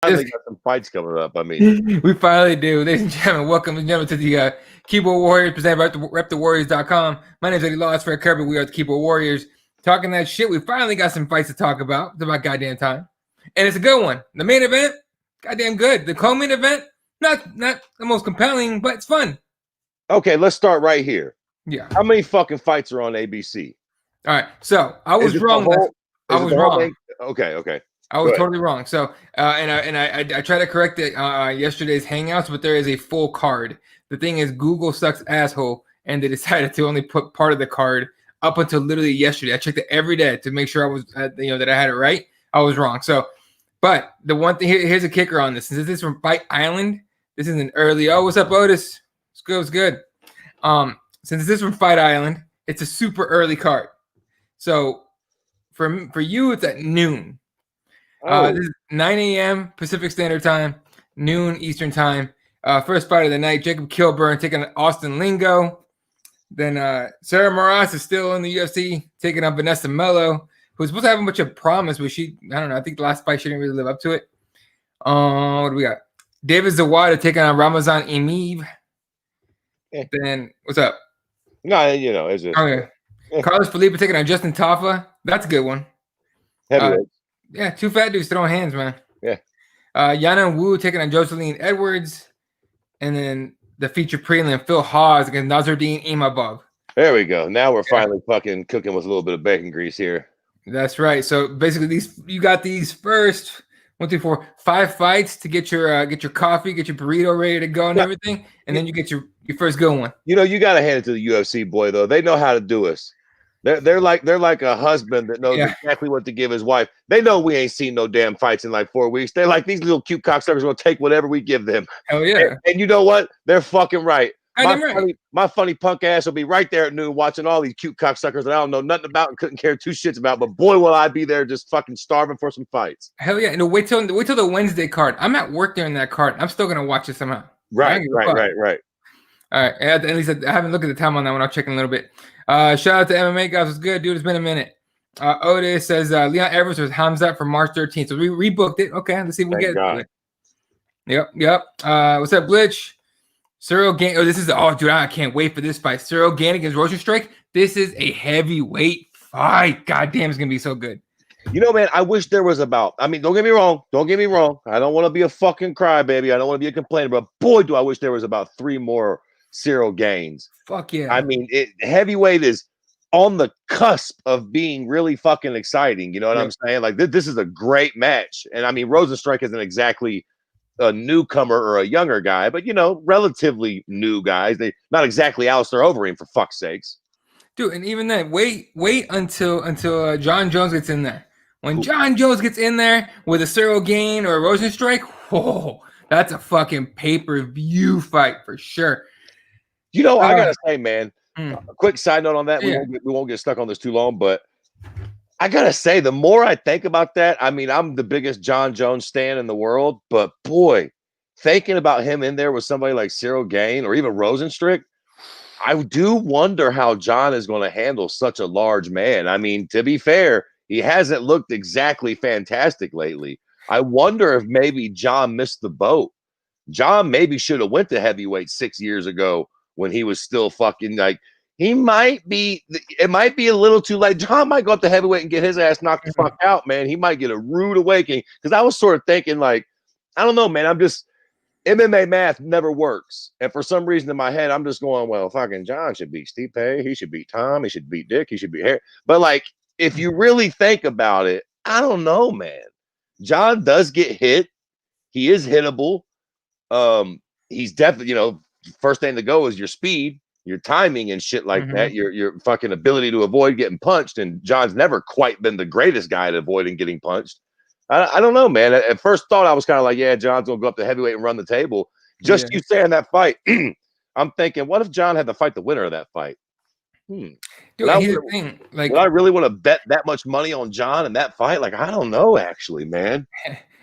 finally got some fights coming up. I mean, we finally do. Ladies and gentlemen, welcome to the Keyboard Warriors presented by RepTheWarriors.com. My name is Eddie Law, Fred Kirby. We are the Keyboard Warriors. Talking that shit, we finally got some fights to talk about. It's about goddamn time. And it's a good one. The main event, goddamn good. The co-main event, not the most compelling, but it's fun. okay, let's start right here. Yeah. How many fucking fights are on ABC? All right. So I was wrong. I was wrong. Okay. I was totally wrong. So, I tried to correct it yesterday's Hangouts, but there is a full card. The thing is, Google sucks asshole, and they decided to only put part of the card up until literally yesterday. I checked it every day to make sure I was, that I had it right. I was wrong. So, but the one thing here's a kicker on this. Since this is from Fight Island, this is an early. Oh, what's up, Otis? It's good. Since this is from Fight Island, it's a super early card. So, for you, it's at noon. This is 9 a.m. Pacific Standard Time, noon Eastern Time. First fight of the night, Jacob Kilburn taking on Austin Lingo. Then Sarah Moras is still in the UFC, taking on Vanessa Mello, who's supposed to have a bunch of promise, but I don't know. I think the last fight she didn't really live up to it. What do we got? David Zawada taking on Ramazan Emeev. Then what's up? No, it's just okay. Carlos Felipe taking on Justin Tafa. That's a good one. Heavyweight. Yeah, two fat dudes throwing hands, man. Yeah. Yana Wu taking on Jocelyn Edwards. And then the feature prelim, Phil Hawes against Nazardine Imabov. There we go. Now we're finally fucking cooking with a little bit of bacon grease here. That's right. So basically, you got these first 1, 2, 4, 5 fights to get your coffee, get your burrito ready to go and everything, and then you get your first good one. You got to hand it to the UFC, boy. Though they know how to do us. They're like a husband that knows exactly what to give his wife. They know we ain't seen no damn fights in like 4 weeks. They're like, these little cute cocksuckers will take whatever we give them. Hell yeah. And you know what? They're fucking right. Right. My funny punk ass will be right there at noon watching all these cute cocksuckers that I don't know nothing about and couldn't care two shits about. But boy, will I be there just fucking starving for some fights. Hell yeah. And wait till the Wednesday card. I'm at work during that card. I'm still going to watch it somehow. Right. All right. At least I haven't looked at the time on that one. I'll check in a little bit. Shout out to MMA guys. What's good, dude? It's been a minute. Otis says Leon Edwards was Hamzat for March 13th. So we rebooked it. Okay, let's see if we get it. Yep. What's up, Glitch? Cyril Gane. Oh, dude, I can't wait for this fight. Cyril Gane against Rosenstrike. This is a heavyweight fight. God damn, it's gonna be so good. Man, I wish there was don't get me wrong. I don't want to be a fucking crybaby. I don't want to be a complainer, but boy, do I wish there was about 3 more Cyril Gaines. Fuck yeah. I mean, heavyweight is on the cusp of being really fucking exciting. You know what I'm saying? Like, this is a great match. And I mean, Rosenstrike isn't exactly a newcomer or a younger guy, but, relatively new guys. They not exactly Alistair Overeem, for fuck's sakes. Dude, and even then, wait until John Jones gets in there. When John Jones gets in there with a Cyril Gane or a Rosenstrike, whoa, that's a fucking pay-per-view fight for sure. I gotta say, man, a quick side note on that. We won't get stuck on this too long, but I gotta say, the more I think about that, I mean, I'm the biggest John Jones stan in the world, but boy, thinking about him in there with somebody like Cyril Gane or even Rosenstrike, I do wonder how John is going to handle such a large man. I mean, to be fair, he hasn't looked exactly fantastic lately. I wonder if maybe John missed the boat. John maybe should have went to heavyweight 6 years ago when he was still fucking like, it might be a little too late. John might go up to heavyweight and get his ass knocked the fuck out, man. He might get a rude awakening. Because I was sort of thinking, like, I don't know, man. MMA math never works. And for some reason in my head, I'm just going, well, fucking John should beat Stipe. He should beat Tom. He should beat Dick. He should beat Harry. But, like, if you really think about it, I don't know, man. John does get hit. He is hittable. He's definitely, first thing to go is your speed, your timing and shit like that, your fucking ability to avoid getting punched. And John's never quite been the greatest guy at avoiding getting punched. I don't know, man. At first thought, I was kind of like, yeah, John's going to go up to heavyweight and run the table. Just you saying that fight, I'm thinking, what if John had to fight the winner of that fight? Dude, here's the thing. Like, would I really want to bet that much money on John in that fight? Like, I don't know, actually, man.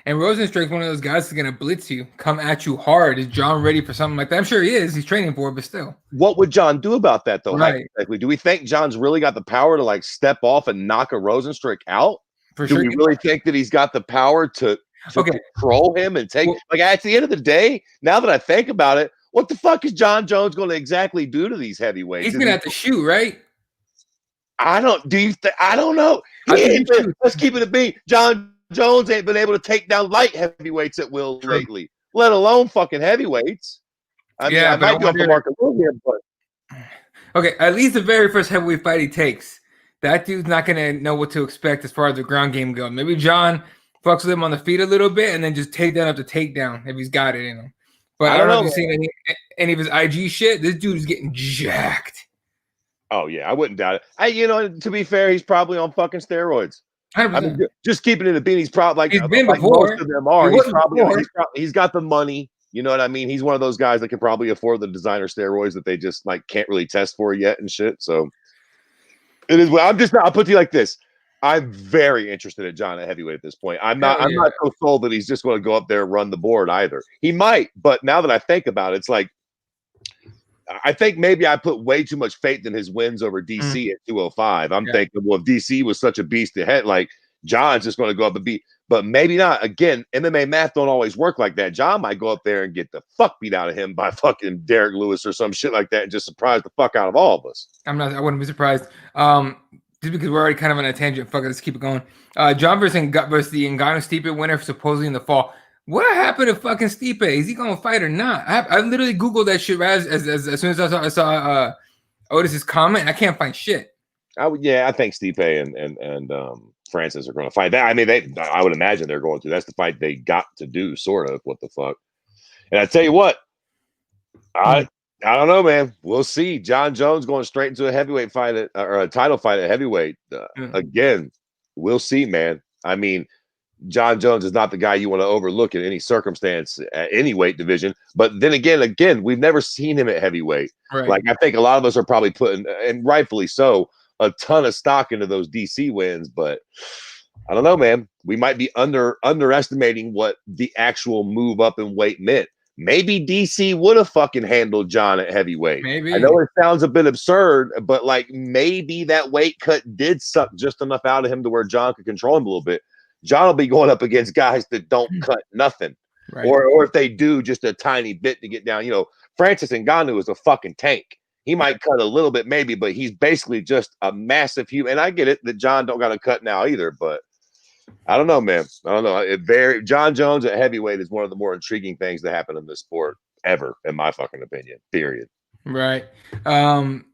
And Rosenstrike's one of those guys that's going to blitz you, come at you hard. Is John ready for something like that? I'm sure he is. He's training for it, but still. What would John do about that, though? Right. Do we think John's really got the power to, like, step off and knock a Rosenstrike out? For sure. Do we really think that he's got the power to to control him and take like at the end of the day, now that I think about it, what the fuck is John Jones going to exactly do to these heavyweights? He's gonna have to shoot, right? I don't know. Let's keep it a beat. John Jones ain't been able to take down light heavyweights at will lately, let alone fucking heavyweights. I mean, I might go for Mark a little here, but okay, at least the very first heavyweight fight he takes, that dude's not gonna know what to expect as far as the ground game goes. Maybe John fucks with him on the feet a little bit and then just takedown after takedown if he's got it in him. But I don't know if you've seen any of his IG shit. This dude is getting jacked. Oh yeah, I wouldn't doubt it. To be fair, he's probably on fucking steroids. 100%. I mean, just keeping it a beat. He's probably he's been before. Most of them are. He's got the money. You know what I mean? He's one of those guys that can probably afford the designer steroids that they just like can't really test for yet and shit. So it is. Well, I'll put it to you like this. I'm very interested in John at heavyweight at this point. I'm not so sold that he's just going to go up there and run the board either. He might, but now that I think about it, it's like I think maybe I put way too much faith in his wins over DC at 205. I'm thinking, well, if DC was such a beast ahead, like John's just going to go up and beat, but maybe not. Again, MMA math don't always work like that. John might go up there and get the fuck beat out of him by fucking Derek Lewis or some shit like that and just surprise the fuck out of all of us. I wouldn't be surprised. Just because we're already kind of on a tangent. Fuck it, let's keep it going. John versus the Ngannou Stipe winner supposedly in the fall. What happened to fucking Stipe? Is he gonna fight or not? I literally googled that shit right as soon as I saw Otis's comment. I can't find shit. I think Stipe and Francis are going to fight. That I mean, I would imagine they're going to. That's the fight they got to do, sort of. What the fuck? And I tell you what, I don't know, man. We'll see. John Jones going straight into a heavyweight fight or a title fight at heavyweight again. We'll see, man. I mean, John Jones is not the guy you want to overlook in any circumstance at any weight division. But then again, we've never seen him at heavyweight. Right. Like I think a lot of us are probably putting, and rightfully so, a ton of stock into those DC wins. But I don't know, man. We might be underestimating what the actual move up in weight meant. Maybe DC would have fucking handled John at heavyweight. Maybe. I know it sounds a bit absurd, but like maybe that weight cut did suck just enough out of him to where John could control him a little bit. John will be going up against guys that don't cut nothing. Right. Or if they do just a tiny bit to get down. You know, Francis Ngannou is a fucking tank. He might cut a little bit maybe, but he's basically just a massive human. And I get it that John don't got to cut now either, but I don't know, man. I don't know. John Jones at heavyweight is one of the more intriguing things that happen in this sport ever, in my fucking opinion, period. Right. John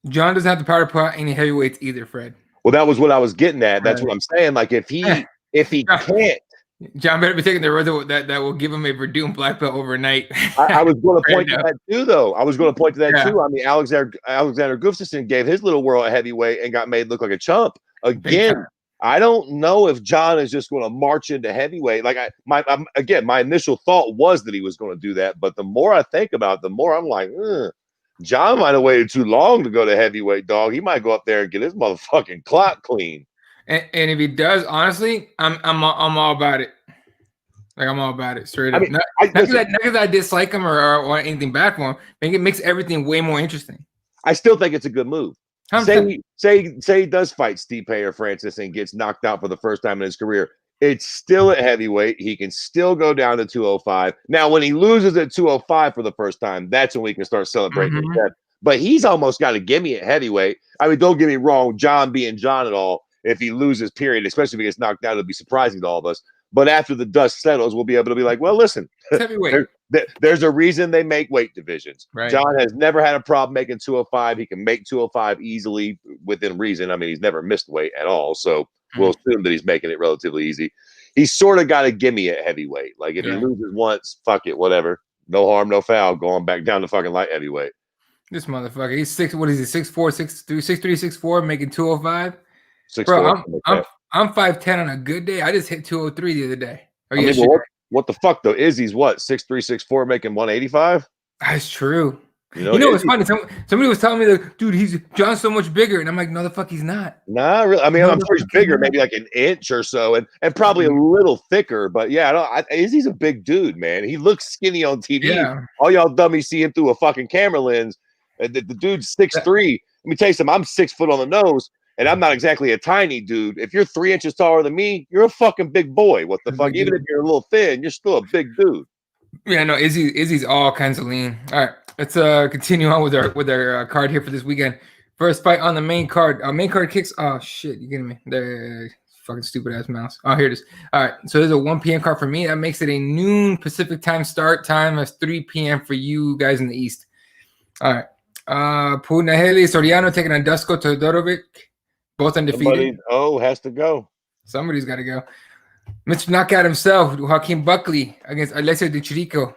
doesn't have the power to put out any heavyweights either, Fred. Well, that was what I was getting at. That's what I'm saying. Like if he can't, John better be taking the road that will give him a Verdun black belt overnight. I was going to point to that too, though. I was going to point to that too. I mean, Alexander Gustafsson gave his little world at heavyweight and got made look like a chump. Again, I don't know if John is just going to march into heavyweight. Like my initial thought was that he was going to do that, but the more I think about it, the more I'm like, John might have waited too long to go to heavyweight, dog. He might go up there and get his motherfucking clock clean. And if he does, honestly, I'm all about it. Like I'm all about it, straight up. I mean, not because I dislike him or anything bad for him. I think it makes everything way more interesting. I still think it's a good move. Say he does fight Stipe or Francis and gets knocked out for the first time in his career. It's still at heavyweight. He can still go down to 205. Now, when he loses at 205 for the first time, that's when we can start celebrating his death. But he's almost got a gimme at heavyweight. I mean, don't get me wrong, John being John at all. If he loses, period, especially if he gets knocked out, it'll be surprising to all of us. But after the dust settles, we'll be able to be like, well, listen, there's a reason they make weight divisions. Right. John has never had a problem making 205. He can make 205 easily within reason. I mean, he's never missed weight at all. So we'll assume that he's making it relatively easy. He's sort of got a gimme at heavyweight. Like if he loses once, fuck it, whatever. No harm, no foul. Going back down to fucking light heavyweight. This motherfucker, he's 6. What is he? 6'4", 6'3", 6'3", 6'4", making 205. 6'4". Bro, I'm 5'10" on a good day. I just hit 203 the other day. What the fuck though? Izzy's what? 6'3", 6'4", making 185. That's true. You know what's funny? Somebody was telling me that, dude, John's so much bigger, and I'm like, no, the fuck, he's not. Nah, really. I mean, I'm sure he's bigger, maybe like an inch or so, and probably a little thicker. But yeah, Izzy's a big dude, man. He looks skinny on TV. Yeah. All y'all dummies see him through a fucking camera lens. The dude's 6'3". Let me tell you something. I'm 6 foot on the nose. And I'm not exactly a tiny dude. If you're 3 inches taller than me, you're a fucking big boy. What the fuck? Even if you're a little thin, you're still a big dude. Yeah, no, Izzy's all kinds of lean. All right, let's continue on with our card here for this weekend. First fight on the main card. Main card kicks. Oh shit, you kidding me? The fucking stupid ass mouse. Oh, here it is. All right, so there's a 1 p.m. card for me. That makes it a noon Pacific time start time. That's 3 p.m. for you guys in the East. All right. Punahele Soriano taking on Dusko Todorovic. Both undefeated. Has to go. Somebody's got to go. Mr. Knockout himself, Joaquin Buckley against Alessio Di Chirico.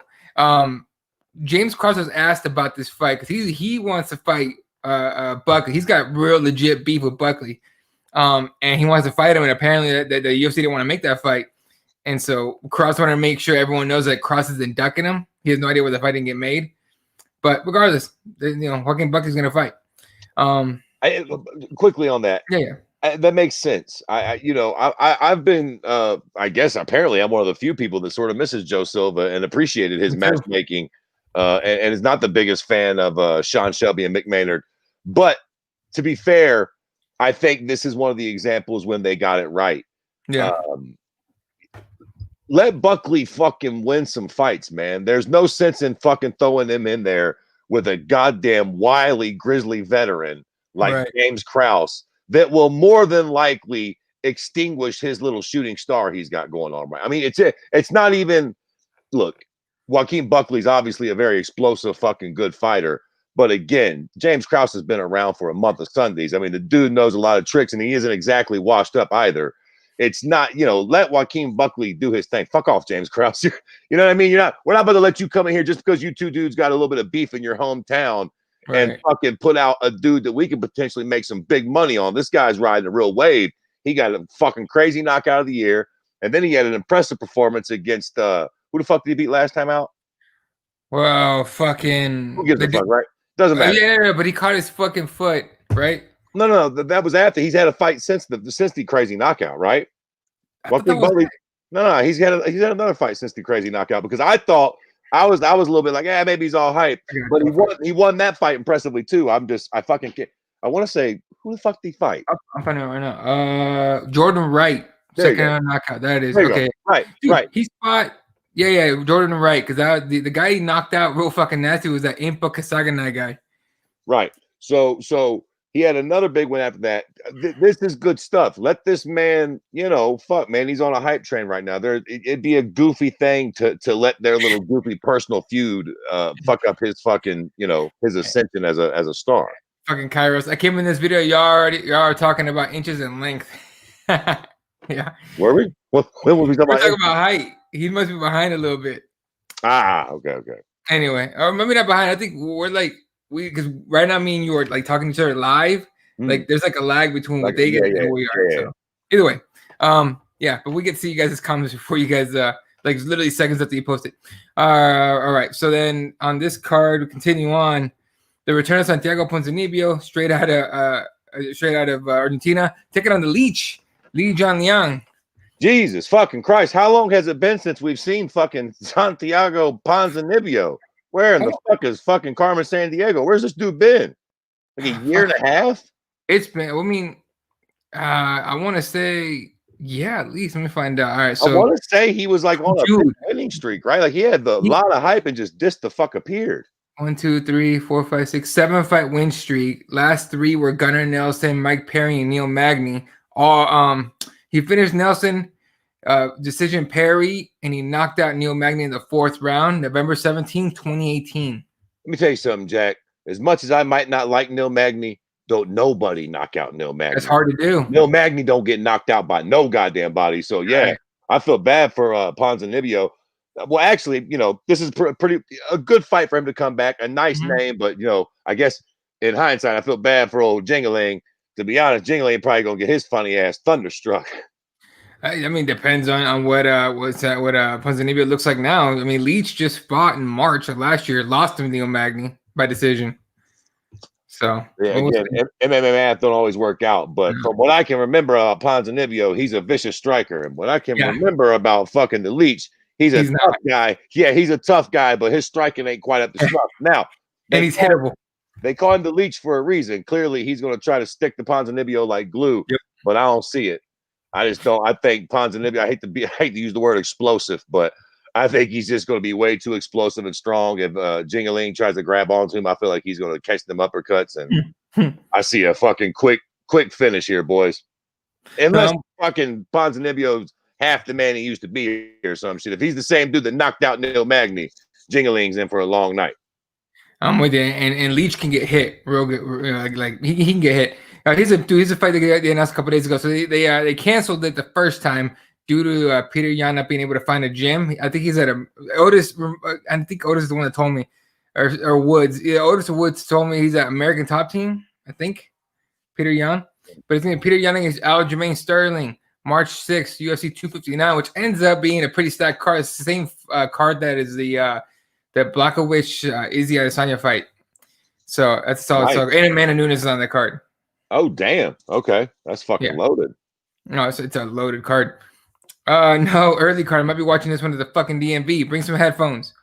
James Cross was asked about this fight because he wants to fight Buckley. He's got real legit beef with Buckley, and he wants to fight him. And apparently, the UFC didn't want to make that fight, and so Cross wanted to make sure everyone knows that Cross isn't ducking him. He has no idea where the fight didn't get made. But regardless, Joaquin Buckley's gonna fight. Quickly on that. Yeah. That makes sense. I've been, I guess, apparently I'm one of the few people that sort of misses Joe Silva and appreciated his matchmaking, and is not the biggest fan of Sean Shelby and Mick Maynard. But to be fair, I think this is one of the examples when they got it right. Yeah. Let Buckley fucking win some fights, man. There's no sense in fucking throwing him in there with a goddamn wily grizzly veteran like James Krause that will more than likely extinguish his little shooting star he's got going on. Right? I mean, it's not even, look, Joaquin Buckley's obviously a very explosive fucking good fighter. But again, James Krause has been around for a month of Sundays. I mean, the dude knows a lot of tricks and he isn't exactly washed up either. It's not, let Joaquin Buckley do his thing. Fuck off, James Krause. You know what I mean? We're not about to let you come in here just because you two dudes got a little bit of beef in your hometown and fucking put out a dude that we could potentially make some big money on. This guy's riding a real wave. He got a fucking crazy knockout of the year. And then he had an impressive performance against, who the fuck did he beat last time out? Well, fucking. Who gives a fuck, right? Doesn't matter. Yeah, but he caught his fucking foot, right? No. That was after. He's had a fight since the crazy knockout, right? No. He's had another fight since the crazy knockout because I thought I was a little bit like, maybe he's all hype, but he won that fight impressively too. I fucking can't. I want to say, who the fuck did he fight? I'm finding it right now. Jordan Wright, second knockout. That is okay. Right. He fought. Yeah, Jordan Wright, because the guy he knocked out real fucking nasty was that Impa Kasaganai guy. Right. So he had another big one after that. This is good stuff. Let this man, fuck, man, he's on a hype train right now. It'd be a goofy thing to let their little goofy personal feud fuck up his fucking, his ascension as a star. Fucking Kairos. I came in this video, y'all are talking about inches in length. Yeah. Were we? What were we talking about? We're talking about height. He must be behind a little bit. Okay. Anyway, or maybe not behind. I think we're like because right now me and you are like talking to each other live. Like there's like a lag between what they get and where we are. So either way, but we get to see you guys' comments before you guys like literally seconds after you post it. All right. So then on this card, we continue on. The return of Santiago Ponzinibbio, straight out of Argentina, taking on the Leech, Li Jianliang. Jesus fucking Christ. How long has it been since we've seen fucking Santiago Ponzinibbio? Where in the fuck is fucking Carmen Sandiego? Where's this dude been? Like a year and a half? It's been, I want to say, at least. Let me find out. All right. So I want to say he was like on a winning streak, right? Like he had a lot of hype and just the fuck appeared. 1, 2, 3, 4, 5, 6, 7 fight win streak. Last 3 were Gunnar Nelson, Mike Perry, and Neil Magny. He finished Nelson decision Perry, and he knocked out Neil Magny in the 4th round, November 17, 2018. Let me tell you something, Jack. As much as I might not like Neil Magny, don't nobody knock out Neil Magny. It's hard to do. Neil Magny don't get knocked out by no goddamn body. So I feel bad for Ponzinibbio. Well, actually, this is a good fight for him to come back. A nice name, but I guess in hindsight, I feel bad for old Jingling. To be honest, Jingling probably gonna get his funny ass thunderstruck. I mean, depends on what Ponzinibbio looks like now. I mean, Leach just fought in March of last year, lost to Neil Magny by decision. So again, MMA math don't always work out, but from what I can remember about Ponzinibbio, he's a vicious striker, and what I can remember about fucking the Leach, he's a tough guy. Yeah, he's a tough guy, but his striking ain't quite up to snuff. Now, and he's hittable. They call him the Leech for a reason. Clearly, he's going to try to stick to Ponzinibbio like glue, but I don't see it. I just don't. I think Ponzinibbio. I hate to use the word explosive, but I think he's just going to be way too explosive and strong. If Jingaling tries to grab onto him, I feel like he's going to catch them uppercuts, and I see a fucking quick finish here, boys. Unless fucking Ponzinibbio's half the man he used to be or some shit. If he's the same dude that knocked out Neil Magny, Jingaling's in for a long night. I'm with you, and Leech can get hit real good. Like he can get hit. He's a fight they announced a couple days ago. So they canceled it the first time due to Peter Yan not being able to find a gym. I think he's at Otis. I think Otis is the one that told me, or Woods. Yeah, Otis Woods told me he's at American Top Team. I think Peter Yan, but it's gonna be Peter Yan against Aljamain Sterling, March 6th, UFC 259, which ends up being a pretty stacked card. It's the same card that is the Blachowicz Izzy Adesanya fight. So that's solid. Nice. So and Amanda Nunes is on that card. Oh damn! Okay, that's fucking loaded. No, it's a loaded card. No early card. I might be watching this one at the fucking DMV. Bring some headphones.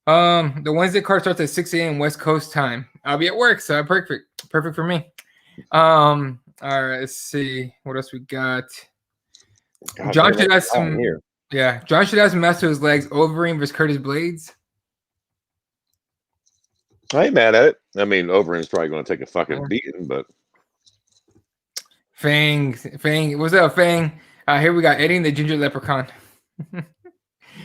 The Wednesday card starts at 6 a.m. West Coast time. I'll be at work, so perfect for me. All right, let's see what else we got. God, John should have some. Yeah, John should have some mess to his legs. Overeem versus Curtis Blades. I ain't mad at it. I mean, Overeem's probably going to take a fucking beating, but Fang, what's up, Fang? Here we got Eddie and the Ginger Leprechaun.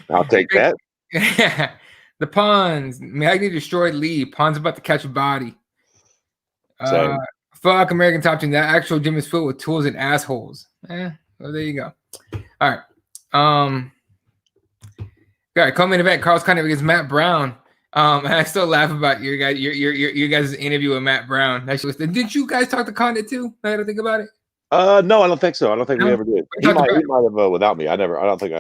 I'll take that. Yeah, the Pawns. Magny destroyed Lee. Pawns about to catch a body. Fuck American Top Team. That actual gym is filled with tools and assholes. Well, there you go. All right. All right. Coming event. Carlos Condit against Matt Brown. And I still laugh about your guys' interview with Matt Brown. Did you guys talk to Condit too? I had to think about it. No, I don't think so. I don't think we ever did. He might have without me. I don't think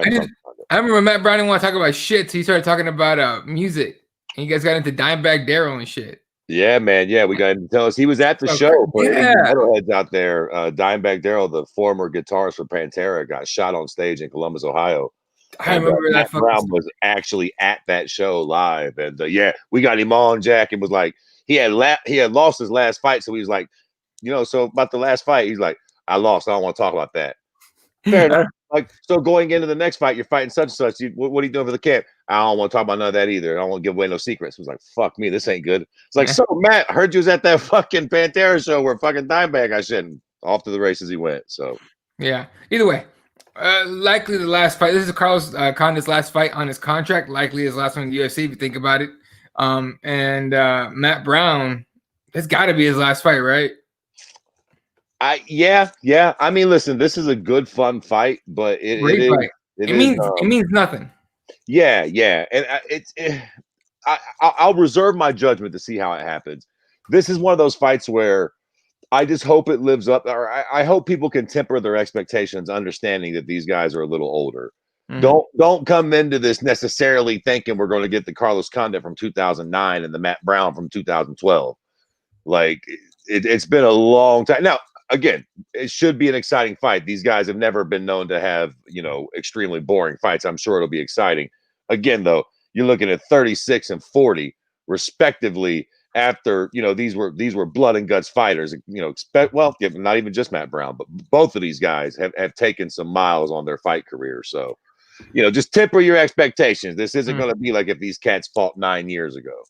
I remember Matt Brown didn't want to talk about shit, so he started talking about music. And you guys got into Dimebag Darrell and shit. Yeah, man. Yeah, we got him to tell us he was at the show. But metalheads out there, Dimebag Darrell, the former guitarist for Pantera, got shot on stage in Columbus, Ohio. I remember that. Matt Brown was actually at that show live, and we got him on, Jack, and was like, he had lost his last fight, so he was like, so about the last fight, he's like, I lost. I don't want to talk about that. Fair enough. Like, so going into the next fight, you're fighting such and such. What are you doing for the camp? I don't want to talk about none of that either. I don't want to give away no secrets. He was like, fuck me, this ain't good. It's like, so Matt, I heard you was at that fucking Pantera show where fucking Dimebag I shouldn't. Off to the races he went. So yeah. Either way, likely the last fight. This is Carlos Condit's last fight on his contract. Likely his last one in the UFC, if you think about it. And Matt Brown, it's got to be his last fight, right? Yeah. I mean, listen, this is a good, fun fight, but it means nothing. Yeah, and I'll reserve my judgment to see how it happens. This is one of those fights where I just hope it lives up, or I hope people can temper their expectations, understanding that these guys are a little older. Mm-hmm. Don't come into this necessarily thinking we're going to get the Carlos Condit from 2009 and the Matt Brown from 2012. Like it's been a long time now. Again, it should be an exciting fight. These guys have never been known to have, extremely boring fights. I'm sure it'll be exciting. Again, though, you're looking at 36 and 40, respectively, after, these were blood and guts fighters. Not even just Matt Brown, but both of these guys have taken some miles on their fight career. So, just temper your expectations. This isn't going to be like if these cats fought 9 years ago.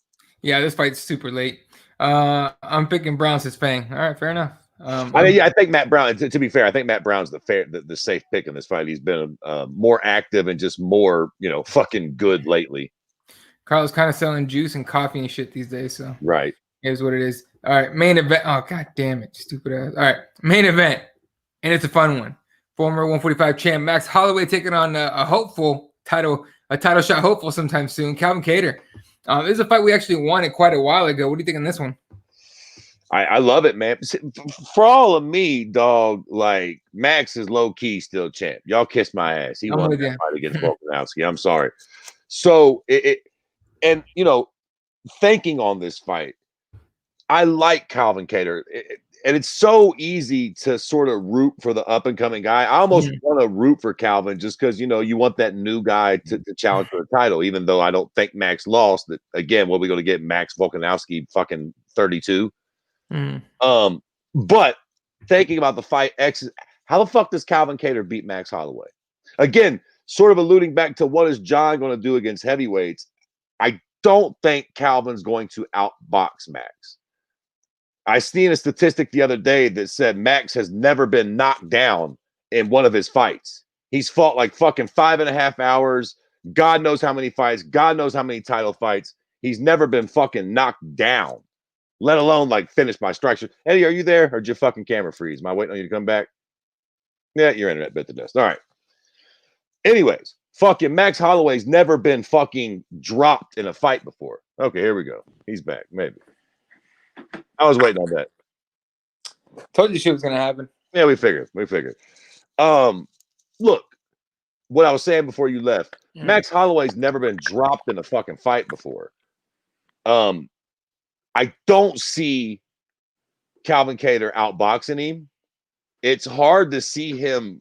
Yeah, this fight's super late. I'm picking Brown says Fang. All right, fair enough. I think Matt Brown. To be fair, I think Matt Brown's the safe pick in this fight. He's been more active and just more, fucking good lately. Carlos kind of selling juice and coffee and shit these days. So right, here's what it is. All right, main event. Oh god damn it, stupid ass. All right, main event, and it's a fun one. Former 145 champ Max Holloway taking on a title shot hopeful sometime soon. Calvin Kattar. This is a fight we actually wanted quite a while ago. What do you think on this one? I love it, man. For all of me, dog, like Max is low key still champ. Y'all kiss my ass. He won that fight against Volkanovski. I'm sorry. So thinking on this fight, I like Calvin Kattar, and it's so easy to sort of root for the up and coming guy. I almost want to root for Calvin just because you want that new guy to challenge for the title. Even though I don't think Max lost. That again, what are we going to get? Max Volkanovski fucking 32. But thinking about the fight, how the fuck does Calvin Kattar beat Max Holloway? Again, sort of alluding back to what is John going to do against heavyweights. I don't think Calvin's going to outbox Max. I seen a statistic the other day that said Max has never been knocked down in one of his fights. He's fought like fucking 5.5 hours. God knows how many fights. God knows how many title fights. He's never been fucking knocked down, let alone like finish by strikes. Eddie, are you there? Or did your fucking camera freeze? Am I waiting on you to come back? Yeah, your internet bit the dust. All right. Anyways, fucking Max Holloway's never been fucking dropped in a fight before. Okay, here we go. He's back. Maybe. I was waiting on that. Told you shit was gonna happen. Yeah, we figured. Look, what I was saying before you left, Max Holloway's never been dropped in a fucking fight before. I don't see Calvin Kattar outboxing him. It's hard to see him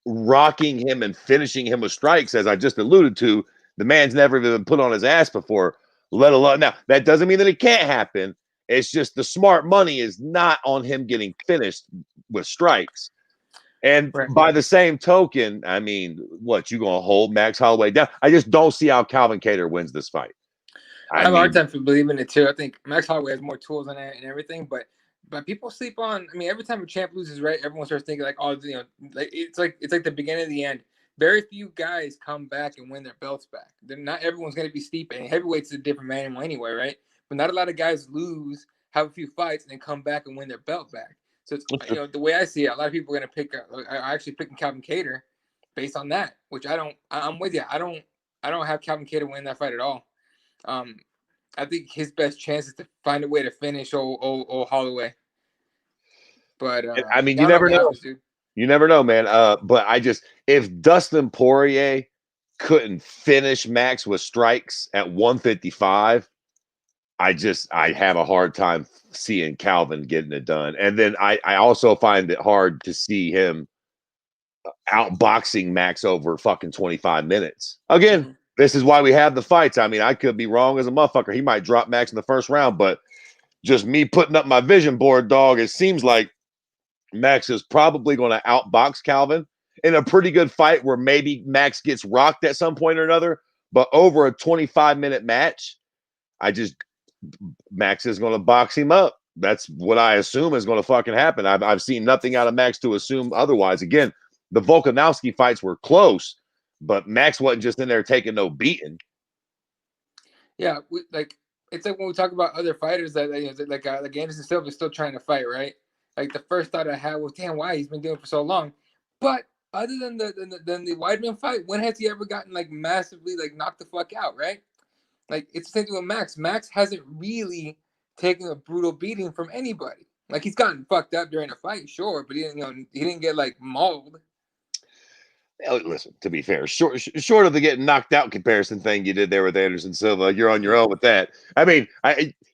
rocking him and finishing him with strikes, as I just alluded to. The man's never even been put on his ass before, let alone now. That doesn't mean that it can't happen. It's just the smart money is not on him getting finished with strikes. And by the same token, I mean, what, you gonna hold Max Holloway down? I just don't see how Calvin Kattar wins this fight. I have a hard time for believing it too. I think Max Holloway has more tools on it and everything, but people sleep on. I mean, every time a champ loses, right? Everyone starts thinking like, oh, you know, like it's like the beginning of the end. Very few guys come back and win their belts back. They're not everyone's going to be Stipe. And heavyweight's a different animal anyway, right? But not a lot of guys lose, have a few fights, and then come back and win their belt back. So it's, you know, the way I see it, a lot of people are going to pick. Are actually picking Calvin Kattar based on that, which I don't. I'm with you. I don't have Calvin Kattar win that fight at all. I think his best chance is to find a way to finish old Holloway. But I mean, you never know. Happens, dude. You never know, man. But if Dustin Poirier couldn't finish Max with strikes at 155, I have a hard time seeing Calvin getting it done. And then I also find it hard to see him outboxing Max over fucking 25 minutes. Again, this is why we have the fights. I mean, I could be wrong as a motherfucker. He might drop Max in the first round, but just me putting up my vision board, dog, it seems like Max is probably going to outbox Calvin in a pretty good fight where maybe Max gets rocked at some point or another. But over a 25-minute match, Max is going to box him up. That's what I assume is going to fucking happen. I've seen nothing out of Max to assume otherwise. Again, the Volkanovski fights were close, but Max wasn't just in there taking no beating. Yeah, it's like when we talk about other fighters that like Anderson Silva is still trying to fight, right? Like the first thought I had was, damn, why he's been doing it for so long. But other than the Weidman fight, when has he ever gotten like massively like knocked the fuck out, right? Like it's the same thing with Max. Max hasn't really taken a brutal beating from anybody. Like he's gotten fucked up during a fight, sure, but he didn't get like mauled. Listen, to be fair, short of the getting knocked out comparison thing you did there with Anderson Silva, you're on your own with that. I mean,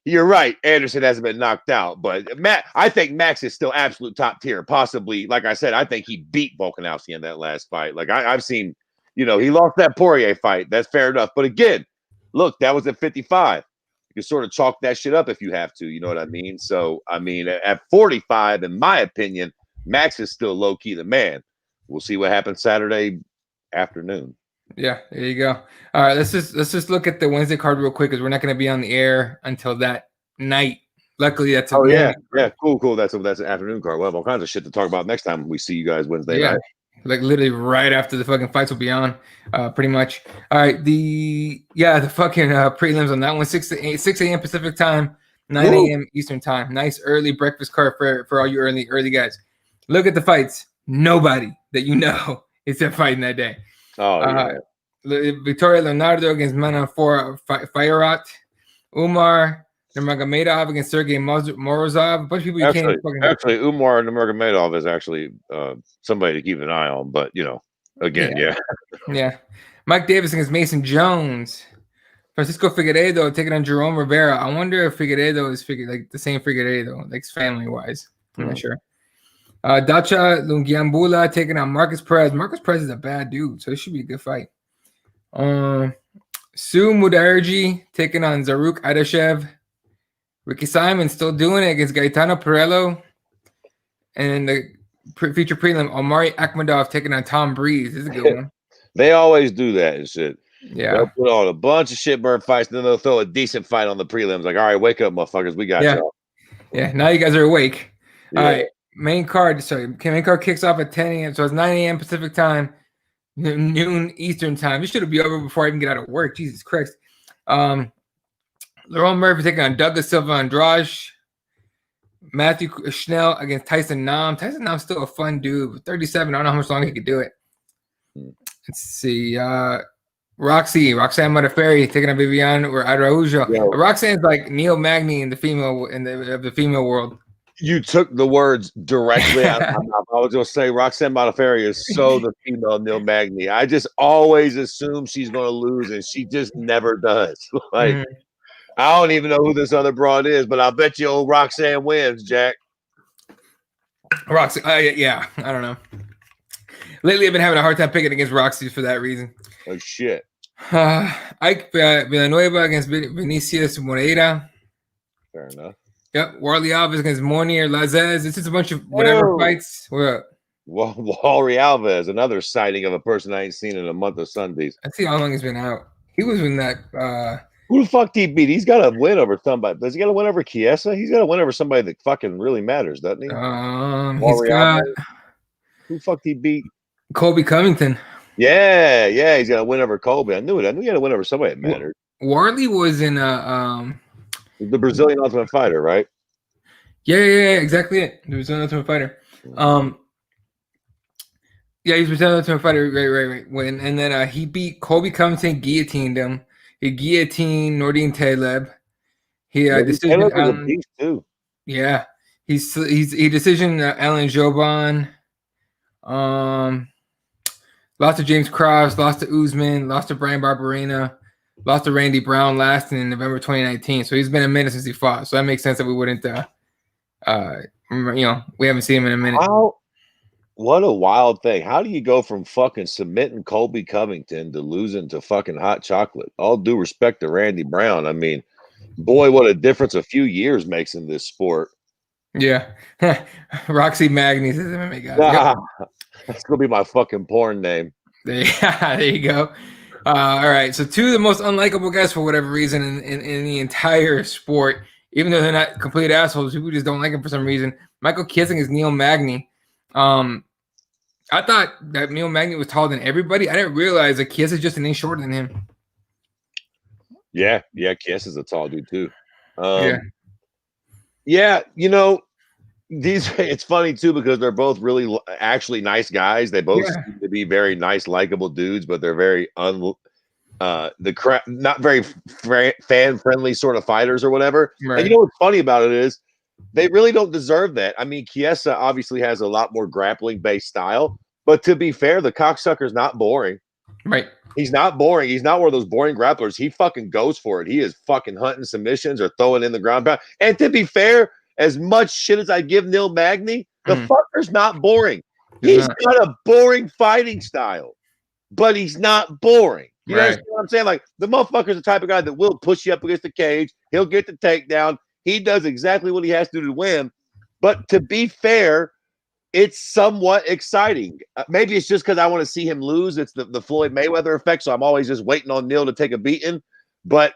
you're right. Anderson hasn't been knocked out, but I think Max is still absolute top tier. Possibly, like I said, I think he beat Volkanovski in that last fight. Like I've seen, he lost that Poirier fight. That's fair enough. But again, look, that was at 55. You can sort of chalk that shit up if you have to. You know what I mean? So, I mean, at 45, in my opinion, Max is still low key the man. We'll see what happens Saturday afternoon. Yeah, there you go. All right, let's just look at the Wednesday card real quick because we're not going to be on the air until that night. Luckily, that's cool. That's an afternoon card. We'll have all kinds of shit to talk about next time we see you guys Wednesday night. Like literally right after the fucking fights will be on, pretty much. All right, the fucking prelims on that one, 6 a.m. Pacific time, 9 a.m. Eastern time. Nice early breakfast card for all you early guys. Look at the fights. Nobody that you know is fighting that day. Victoria Leonardo against Manan Fayarot. Umar Nurmagomedov against Sergey Morozov. A bunch of people you can't fucking actually Umar Nurmagomedov is actually somebody to keep an eye on, but again, yeah. Mike Davis against Mason Jones. Francisco Figueiredo taking on Jerome Rivera. I wonder if Figueiredo is like the same Figueiredo, like family wise. I'm not sure. Dacha Lungiambula taking on Marcus Perez. Marcus Perez is a bad dude, so it should be a good fight. Sue Mudarji taking on Zaruk Adashev. Ricky Simon still doing it against Gaetano Perello. And the feature prelim, Omari Akhmadov taking on Tom Breeze. This is a good one. They always do that and shit. Yeah. They'll put on a bunch of shitburn fights, and then they'll throw a decent fight on the prelims. Like, all right, wake up, motherfuckers. We got y'all. Yeah, now you guys are awake. Yeah. All right. Main card kicks off at 10 a.m. So it's 9 a.m. Pacific time, noon Eastern time. This should be over before I even get out of work. Jesus Christ. Lerone Murphy taking on Douglas Silva Andrade. Matthew Schnell against Tyson Nam. Tyson Nam's still a fun dude. 37. I don't know how much longer he could do it. Let's see. Roxanne Modafferi taking on Viviane or Araujo. Roxanne's like Neil Magny in the female world. You took the words directly out of my mouth. I was going to say Roxanne Modafferi is so the female Neil Magny. I just always assume she's going to lose, and she just never does. Like, I don't even know who this other broad is, but I bet you old Roxanne wins, Jack. Roxanne, yeah, I don't know. Lately, I've been having a hard time picking against Roxy for that reason. Oh, shit. Ike Villanueva against Vinicius Moreira. Fair enough. Yep. Warley Alves against Monier Lazez. It's just a bunch of whatever fights. Well, Warley Alves, another sighting of a person I ain't seen in a month of Sundays. Let's see how long he's been out. He was in that. Who the fuck did he beat? He's got to win over somebody. Does he got to win over Chiesa? He's got to win over somebody that fucking really matters, doesn't he? He's got. Who the fuck did he beat? Colby Covington. Yeah, he's got to win over Colby. I knew he had to win over somebody that mattered. Warley was in the Brazilian Ultimate Fighter, right? Yeah, exactly it. The Brazilian Ultimate Fighter. Yeah, he's Brazilian Ultimate Fighter, right. And then he beat Colby Covington, guillotined him. He guillotined Nordine Taleb. He decision too. Yeah, he decision Alan Joban. Lost to James Cross, lost to Usman, lost to Brian Barberena, lost to Randy Brown last in November 2019. So he's been a minute since he fought. So that makes sense that we wouldn't, we haven't seen him in a minute. What a wild thing. How do you go from fucking submitting Colby Covington to losing to fucking Hot Chocolate? All due respect to Randy Brown. I mean, boy, what a difference a few years makes in this sport. Yeah. Roxy Magny says MMA guy. That's going to be my fucking porn name. There you go. All right. So two of the most unlikable guys for whatever reason in the entire sport, even though they're not complete assholes, people just don't like him for some reason. Michael Kissinger is Neil Magny. I thought that Neil Magny was taller than everybody. I didn't realize that Kiss is just an inch shorter than him. Yeah, Kiss is a tall dude too. It's funny too because they're both really actually nice guys. They both seem to be very nice, likable dudes, but they're very not very fan friendly sort of fighters or whatever. Right. And you know what's funny about it is they really don't deserve that. I mean, Chiesa obviously has a lot more grappling based style, but to be fair, the cocksucker's not boring. Right. He's not boring. He's not one of those boring grapplers. He fucking goes for it. He is fucking hunting submissions or throwing in the ground pound. And to be fair, as much shit as I give Neil Magny, the fucker's not boring. He's got a boring fighting style, but he's not boring. You know what I'm saying? Like, the motherfucker's the type of guy that will push you up against the cage. He'll get the takedown. He does exactly what he has to do to win. But to be fair, it's somewhat exciting. Maybe it's just because I want to see him lose. It's the Floyd Mayweather effect. So I'm always just waiting on Neil to take a beating. But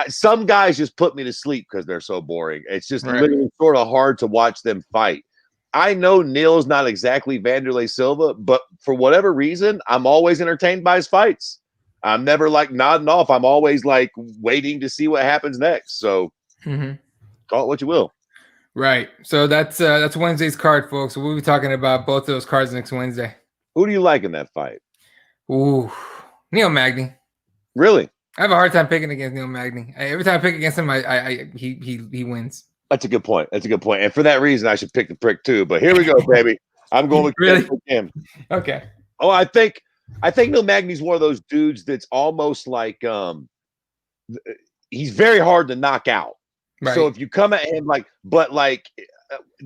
some guys just put me to sleep because they're so boring. It's just literally sort of hard to watch them fight. I know Neil's not exactly Vanderlei Silva, but for whatever reason, I'm always entertained by his fights. I'm never like nodding off. I'm always like waiting to see what happens next. So call it what you will. Right. So that's Wednesday's card, folks. So we'll be talking about both of those cards next Wednesday. Who do you like in that fight? Ooh, Neil Magny. Really? I have a hard time picking against Neil Magny. Every time I pick against him, he wins. That's a good point. And for that reason, I should pick the prick too. But here we go, baby. I'm going with him. Okay. Oh, I think Neil Magny's one of those dudes that's almost like he's very hard to knock out. Right. So if you come at him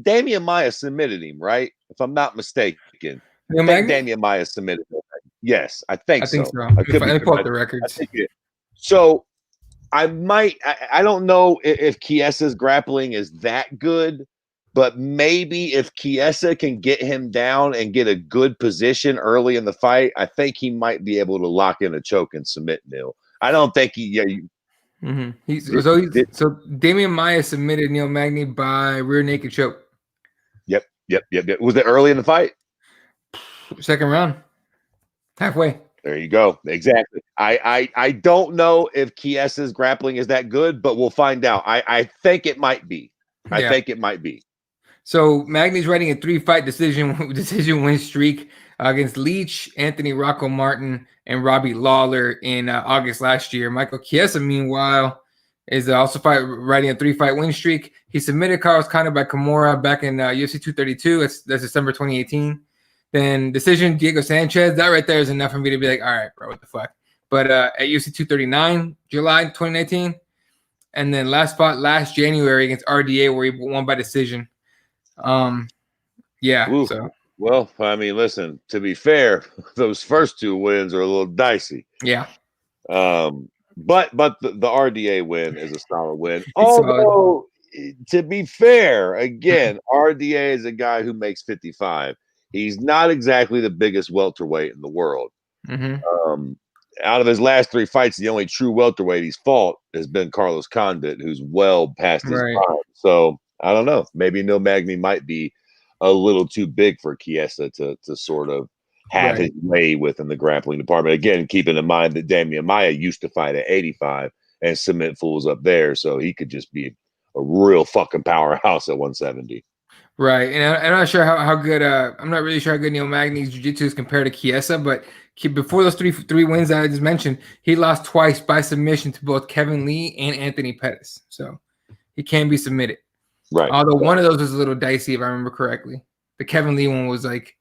Damian Maia submitted him, right? If I'm not mistaken. Damian Maia submitted him. Yes, I think so. I think so. Let me pull up the records. So I don't know if Chiesa's grappling is that good, but maybe if Chiesa can get him down and get a good position early in the fight, I think he might be able to lock in a choke and submit Neil. I don't think So Damian Maia submitted Neil Magny by rear naked choke. Yep. Was it early in the fight? Second round. Halfway. There you go. Exactly. I don't know if Chiesa's grappling is that good, but we'll find out. I think it might be. I think it might be. So Magny's riding a 3-fight decision win streak against Leach, Anthony Rocco Martin, and Robbie Lawler in August last year. Michael Chiesa, meanwhile, is also riding a 3-fight win streak. He submitted Carlos Condit by Kimura back in UFC 232. That's December 2018. Then decision Diego Sanchez. That right there is enough for me to be like, all right, bro, what the fuck? But at UFC 239, July 2019. And then last January against RDA, where he won by decision. Ooh. So well, I mean, listen, to be fair, those first 2 wins are a little dicey. Yeah. But the RDA win is a solid win. Although, to be fair, again, RDA is a guy who makes 55. He's not exactly the biggest welterweight in the world. Out of his last 3 fights, the only true welterweight he's fought has been Carlos Condit, who's well past his prime. So I don't know. Maybe Neil Magny might be a little too big for Chiesa to sort of have his way with in the grappling department. Again, keeping in mind that Damian Maia used to fight at 85 and submit fools up there, so he could just be a real fucking powerhouse at 170. Right, and I'm not sure how good. I'm not really sure how good Neil Magny's jiu-jitsu is compared to Chiesa, but before those three wins that I just mentioned, he lost twice by submission to both Kevin Lee and Anthony Pettis. So he can be submitted. Right. Although one of those was a little dicey, if I remember correctly. The Kevin Lee one was like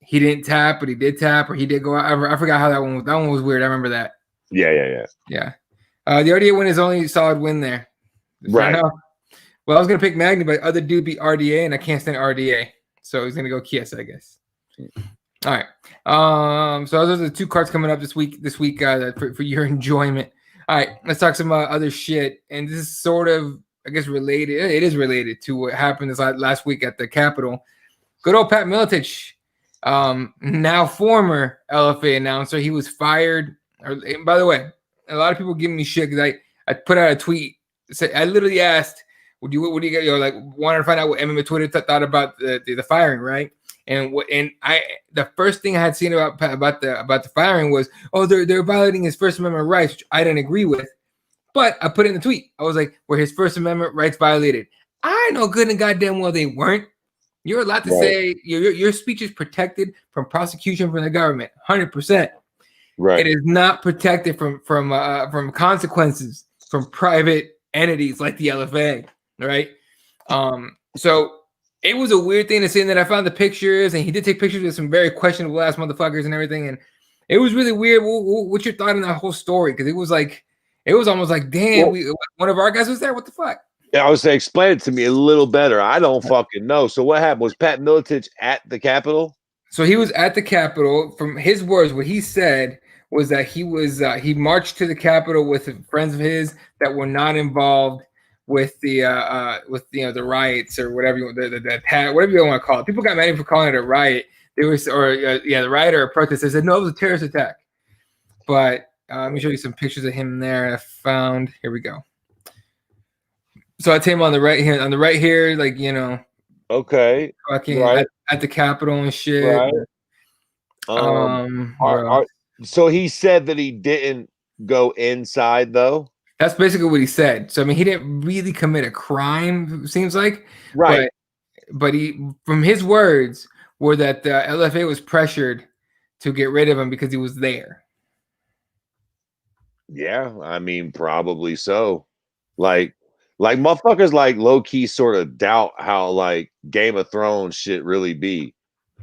he didn't tap, but he did tap, or he did go out. I forgot how that one was. That one was weird. I remember that. Yeah. The RDA win is only solid win there. Right. Well, I was gonna pick Magny, but other dude beat RDA, and I can't stand RDA, so he's gonna go Chiesa, I guess. All right. So those are the 2 cards coming up this week. For your enjoyment. All right, let's talk some other shit, and this is sort of, I guess, related. It is related to what happened this last week at the Capitol. Good old Pat Miletich, now former LFA announcer. He was fired. By the way, a lot of people giving me shit because I put out a tweet. I literally asked, what do you get? Wanted to find out what MMA Twitter thought about the firing, right? And the first thing I had seen about the firing was, they're violating his First Amendment rights, which I didn't agree with. But I put in the tweet. I was like, were his First Amendment rights violated? I know good and goddamn well they weren't. You're allowed to say your speech is protected from prosecution from the government, 100%. Right. It is not protected from consequences from private entities like the LFA, right? So it was a weird thing to say. That I found the pictures, and he did take pictures of some very questionable ass motherfuckers and everything, and it was really weird. What's your thought on that whole story? Because it was almost like, damn, one of our guys was there. What the fuck? Yeah, I would say, explain it to me a little better. I don't fucking know. So what happened? Was Pat Miletich at the Capitol? So he was at the Capitol. From his words, what he said was that he marched to the Capitol with friends of his that were not involved with the riots or whatever the attack, whatever you want to call it. People got mad for calling it a riot. The riot or a protest. They said no, it was a terrorist attack. But let me show you some pictures of him there. I found. Here we go. So I take him on the right here. On the right here, Okay. Fucking right. At the Capitol and shit. Right. So he said that he didn't go inside, though. That's basically what he said. So I mean, he didn't really commit a crime. It seems like, right? But he, from his words, were that the LFA was pressured to get rid of him because he was there. Yeah, I mean, probably so. Like motherfuckers low key sort of doubt how Game of Thrones shit really be.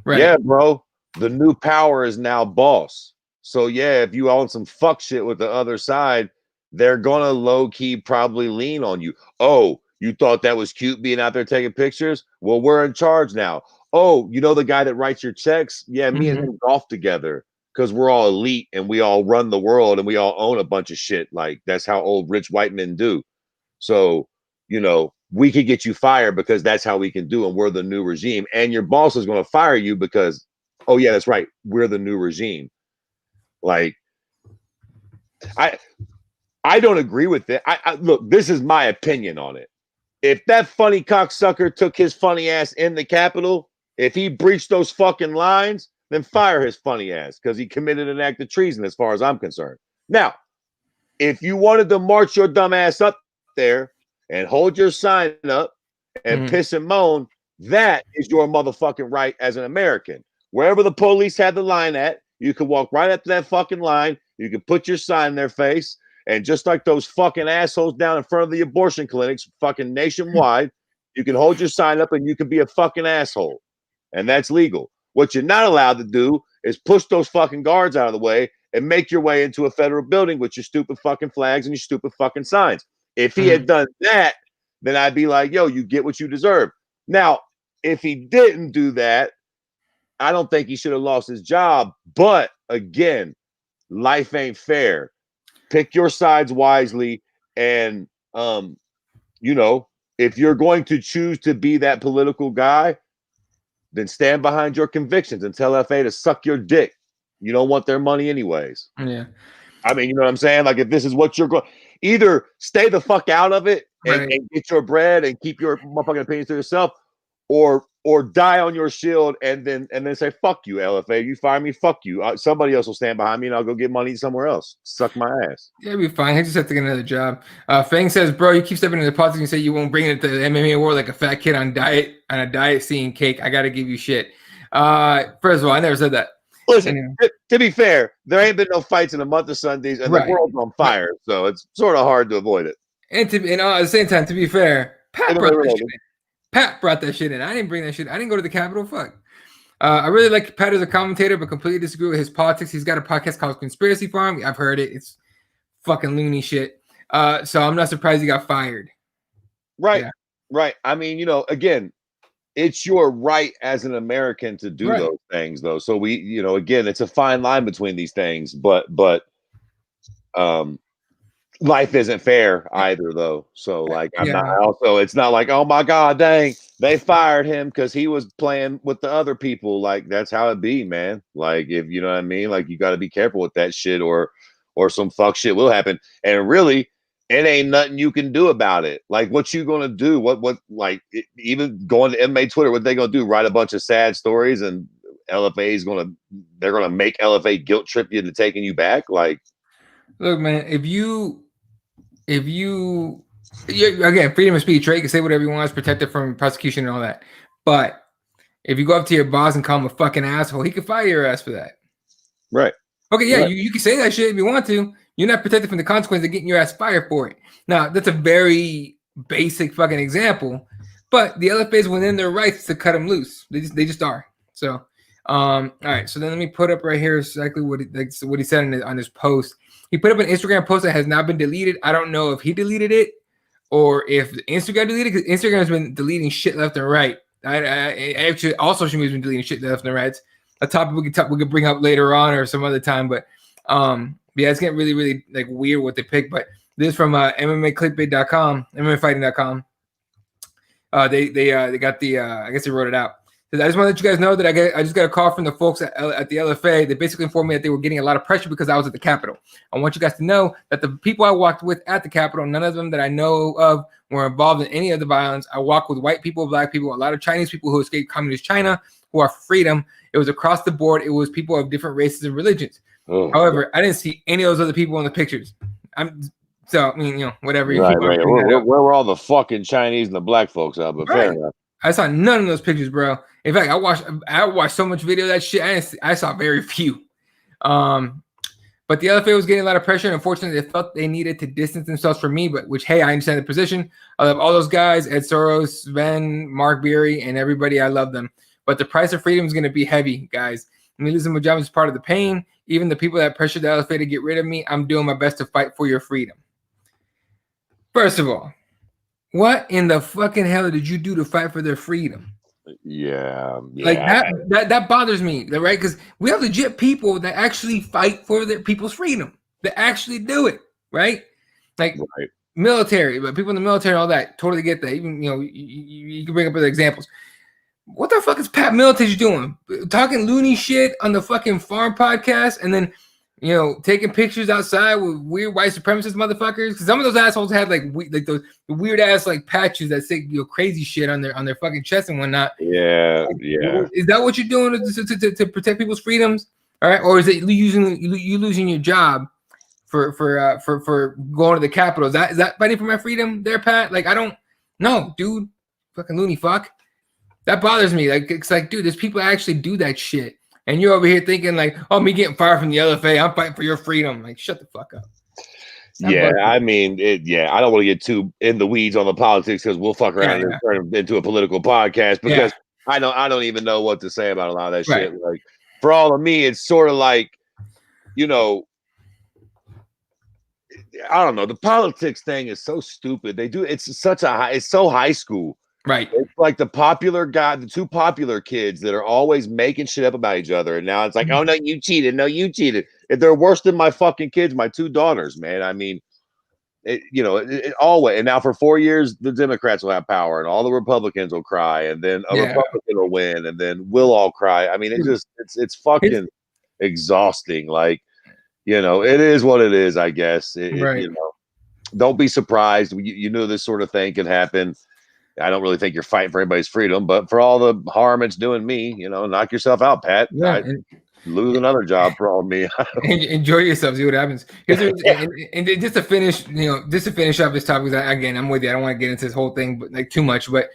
Right. Yeah, bro. The new power is now boss. So yeah, if you own some fuck shit with the other side, they're gonna low key probably lean on you. Oh, you thought that was cute being out there taking pictures? Well, we're in charge now. Oh, you know the guy that writes your checks? Yeah, me and him golf together. because we're all elite and we all run the world and we all own a bunch of shit. Like that's how old rich white men do. So, you know, we could get you fired because that's how we can do, and we're the new regime. And your boss is going to fire you because, oh yeah, that's right, we're the new regime. Like, I don't agree with it. I look, this is my opinion on it. If that funny cocksucker took his funny ass in the Capitol, if he breached those fucking lines, then fire his funny ass because he committed an act of treason, as far as I'm concerned. Now, if you wanted to march your dumb ass up there and hold your sign up and piss and moan, that is your motherfucking right as an American. Wherever the police had the line at, you can walk right up to that fucking line. You can put your sign in their face. And just like those fucking assholes down in front of the abortion clinics, fucking nationwide, you can hold your sign up and you can be a fucking asshole. And that's legal. What you're not allowed to do is push those fucking guards out of the way and make your way into a federal building with your stupid fucking flags and your stupid fucking signs. If he had done that, then I'd be like, yo, you get what you deserve. Now, if he didn't do that, I don't think he should have lost his job. But again, life ain't fair. Pick your sides wisely. And, you know, if you're going to choose to be that political guy, then stand behind your convictions and tell FA to suck your dick. You don't want their money anyways. Yeah. I mean, you know what I'm saying? Like, if this is what you're going, either stay the fuck out of it and get your bread and keep your motherfucking opinions to yourself, or die on your shield and then say, fuck you, LFA. You fire me, fuck you. Somebody else will stand behind me and I'll go get money somewhere else. Suck my ass. Yeah, it'll be fine. I just have to get another job. Fang says, bro, you keep stepping into politics and say you won't bring it to the MMA war like a fat kid on a diet seeing cake. I got to give you shit. First of all, I never said that. Listen, to be fair, there ain't been no fights in a month of Sundays, and the world's on fire, so it's sort of hard to avoid it. And at the same time, to be fair, Pat brought that shit in. I didn't bring that shit. I didn't go to the Capitol. Fuck. I really like Pat as a commentator, but completely disagree with his politics. He's got a podcast called Conspiracy Farm. I've heard it. It's fucking loony shit. So I'm not surprised he got fired. Right. Yeah. Right. I mean, you know, again, it's your right as an American to do those things, though. So we, you know, again, it's a fine line between these things, but life isn't fair either, though. So like, it's not like, oh my God, dang, they fired him because he was playing with the other people. Like, that's how it be, man. Like, if you know what I mean, like, you got to be careful with that shit, or some fuck shit will happen. And really, it ain't nothing you can do about it. Like, what you gonna do? Even going to MMA Twitter, what they gonna do? Write a bunch of sad stories, and they're gonna make LFA guilt trip you into taking you back? Like, look, man, if you again, freedom of speech, right? You can say whatever you want, it's protected from prosecution and all that. But if you go up to your boss and call him a fucking asshole, he could fire your ass for that. Right. Okay, yeah, you can say that shit if you want to. You're not protected from the consequences of getting your ass fired for it. Now, that's a very basic fucking example, but the LFA is within their rights to cut him loose. They just are. So, all right. So then let me put up right here exactly what he said on his post. He put up an Instagram post that has not been deleted. I don't know if he deleted it or if Instagram deleted it, because Instagram has been deleting shit left and right. Actually, all social media has been deleting shit left and right. It's a topic we could bring up later on or some other time, but yeah, it's getting really, really like weird what they pick. But this is from MMAclickbait.com, MMAfighting.com. They got the I guess they wrote it out. I just want to let you guys know that I just got a call from the folks at the LFA. They basically informed me that they were getting a lot of pressure because I was at the Capitol. I want you guys to know that the people I walked with at the Capitol, none of them that I know of were involved in any of the violence. I walked with white people, black people, a lot of Chinese people who escaped communist China, who are for freedom. It was across the board. It was people of different races and religions. However, I didn't see any of those other people in the pictures. So, I mean, you know, whatever. Right. Where were all the fucking Chinese and the black folks at? But fair enough. I saw none of those pictures, bro. In fact, I watched so much video of that shit. I saw very few. But the LFA was getting a lot of pressure, and unfortunately, they felt they needed to distance themselves from me. But hey, I understand the position. I love all those guys: Ed Soros, Sven, Mark Beery, and everybody. I love them. But the price of freedom is going to be heavy, guys. Me losing my job is part of the pain. Even the people that pressured the LFA to get rid of me, I'm doing my best to fight for your freedom. First of all, what in the fucking hell did you do to fight for their freedom? Yeah. Like that bothers me, right? Because we have legit people that actually fight for their people's freedom, that actually do it, right? Like military, but people in the military, all that, totally get that. Even you can bring up other examples. What the fuck is Pat Miletich doing? Talking loony shit on the fucking farm podcast, and then taking pictures outside with weird white supremacist motherfuckers. Because some of those assholes had like those weird ass like patches that say crazy shit on their fucking chest and whatnot. Yeah, Is that what you're doing to protect people's freedoms? All right, or is it you losing your job for going to the Capitol? Is that fighting for my freedom, there, Pat? Like, I don't know, dude. Fucking loony fuck. That bothers me. Like, it's like, dude, there's people that actually do that shit. And you're over here thinking like, oh, me getting fired from the LFA, I'm fighting for your freedom. Like, shut the fuck up. I mean, I don't want to get too in the weeds on the politics because we'll fuck around and turn it into a political podcast because I don't even know what to say about a lot of that shit. Like, for all of me, it's sort of like, I don't know. The politics thing is so stupid. It's so high school. Right. It's like the two popular kids that are always making shit up about each other. And now it's like, oh, no, you cheated. No, you cheated. If they're worse than my fucking kids, my two daughters, man. I mean, it always. And now for 4 years, the Democrats will have power and all the Republicans will cry. And then a Republican will win. And then we'll all cry. I mean, it's fucking exhausting. Like, it is what it is, I guess. Don't be surprised. You knew this sort of thing could happen. I don't really think you're fighting for anybody's freedom, but for all the harm it's doing me, knock yourself out, Pat. Lose another job for all of me. Enjoy yourself. See what happens. And just to finish, off this topic, again, I'm with you. I don't want to get into this whole thing, but like too much. But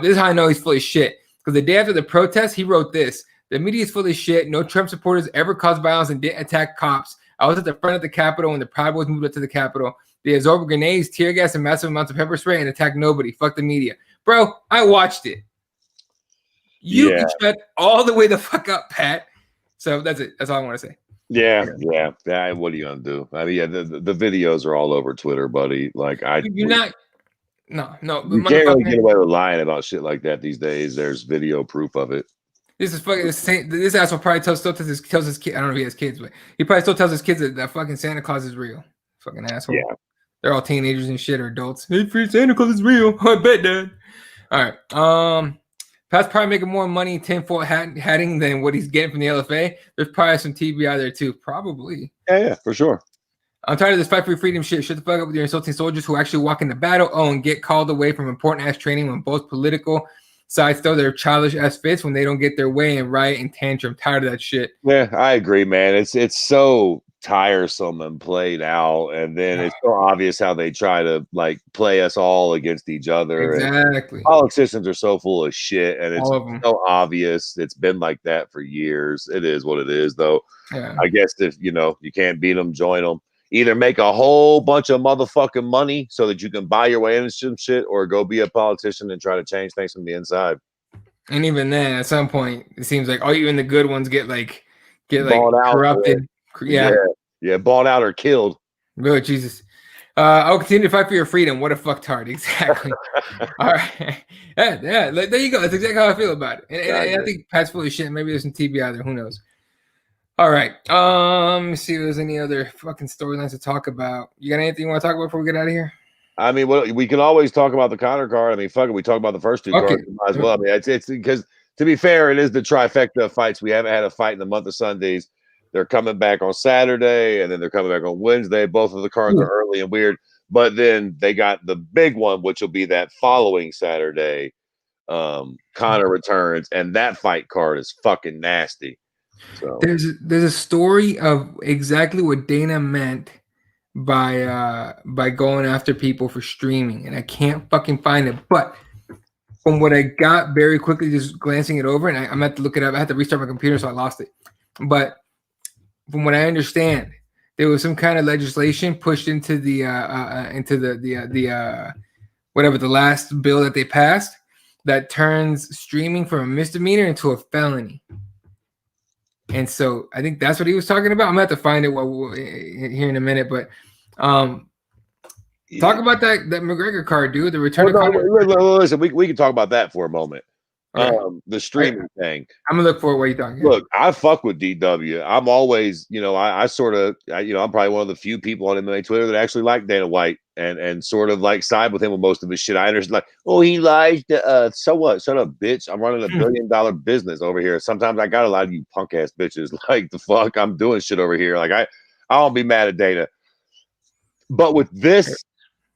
this is how I know he's full of shit. Because the day after the protest, he wrote this: "The media is full of shit. No Trump supporters ever caused violence and didn't attack cops. I was at the front of the Capitol when the Proud Boys moved up to the Capitol. They absorbed grenades, tear gas, and massive amounts of pepper spray and attacked nobody. Fuck the media." Bro, I watched it. You can shut all the way the fuck up, Pat. So that's it. That's all I want to say. Yeah. What are you gonna do? I mean, the videos are all over Twitter, buddy. Like you can't really get away with lying about shit like that these days. There's video proof of it. This is fucking this asshole probably tells his kid. I don't know if he has kids, but he probably still tells his kids that fucking Santa Claus is real. Fucking asshole. Yeah. They're all teenagers and shit or adults. Hey, free Santa Claus is real. I bet, Dad. All right. Pat's probably making more money tinfoil hatting than what he's getting from the LFA. There's probably some TBI there too. Probably. Yeah, for sure. I'm tired of this fight for freedom shit. Shut the fuck up with your insulting soldiers who actually walk into battle. Oh, and get called away from important ass training when both political sides throw their childish ass fits when they don't get their way and riot and tantrum. Tired of that shit. Yeah, I agree, man. It's so tiresome and played out, and then it's so obvious how they try to like play us all against each other. Exactly. And politicians are so full of shit, and it's so obvious. It's been like that for years. It is what it is, though. Yeah. I guess if you can't beat them, join them. Either make a whole bunch of motherfucking money so that you can buy your way into some shit, or go be a politician and try to change things from the inside. And even then, at some point, it seems like even the good ones get corrupted. Yeah, bought out or killed. Oh, Jesus. I'll continue to fight for your freedom. What a fucktard. Exactly. All right. Yeah. There you go. That's exactly how I feel about it. And I think Pat's full of shit. Maybe there's some TBI there. Who knows? All right. Let me see if there's any other fucking storylines to talk about. You got anything you want to talk about before we get out of here? I mean, we can always talk about the Kattar card. I mean, fuck it. We talk about the first two cards as well. I mean, it's because, to be fair, it is the trifecta of fights. We haven't had a fight in the month of Sundays. They're coming back on Saturday, and then they're coming back on Wednesday. Both of the cards are early and weird. But then they got the big one, which will be that following Saturday. Kattar returns, and that fight card is fucking nasty. So there's a story of exactly what Dana meant by going after people for streaming, and I can't fucking find it. But from what I got very quickly, just glancing it over, and I'm at to look it up. I had to restart my computer, so I lost it. But from what I understand, there was some kind of legislation pushed into the whatever the last bill that they passed that turns streaming from a misdemeanor into a felony. And so I think that's what he was talking about. I'm gonna have to find it here in a minute, but talk about that McGregor card, dude. The return. Listen, we can talk about that for a moment. The streaming thing. I'm gonna look for what you're talking. Look, I fuck with DW. I'm always, I sort of, I'm probably one of the few people on MMA Twitter that actually like Dana White and sort of like side with him with most of his shit. I understand, like, oh, he lies to so what? Shut up, bitch. I'm running $1 billion business over here. Sometimes I got a lot of you punk ass bitches. Like, the fuck, I'm doing shit over here. Like, I don't be mad at Dana. But with this,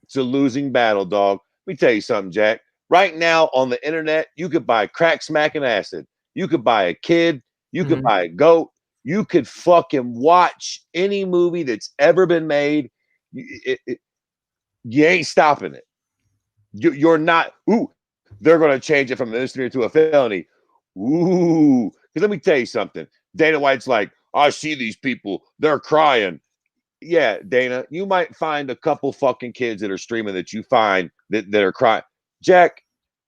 it's a losing battle, dog. Let me tell you something, Jack. Right now on the internet, you could buy crack, smack, and acid. You could buy a kid. You could buy a goat. You could fucking watch any movie that's ever been made. You ain't stopping it. You're not. Ooh, they're going to change it from an misdemeanor to a felony. Ooh, because let me tell you something. Dana White's like, I see these people. They're crying. Yeah, Dana, you might find a couple fucking kids that are streaming that you find that are crying. Jack,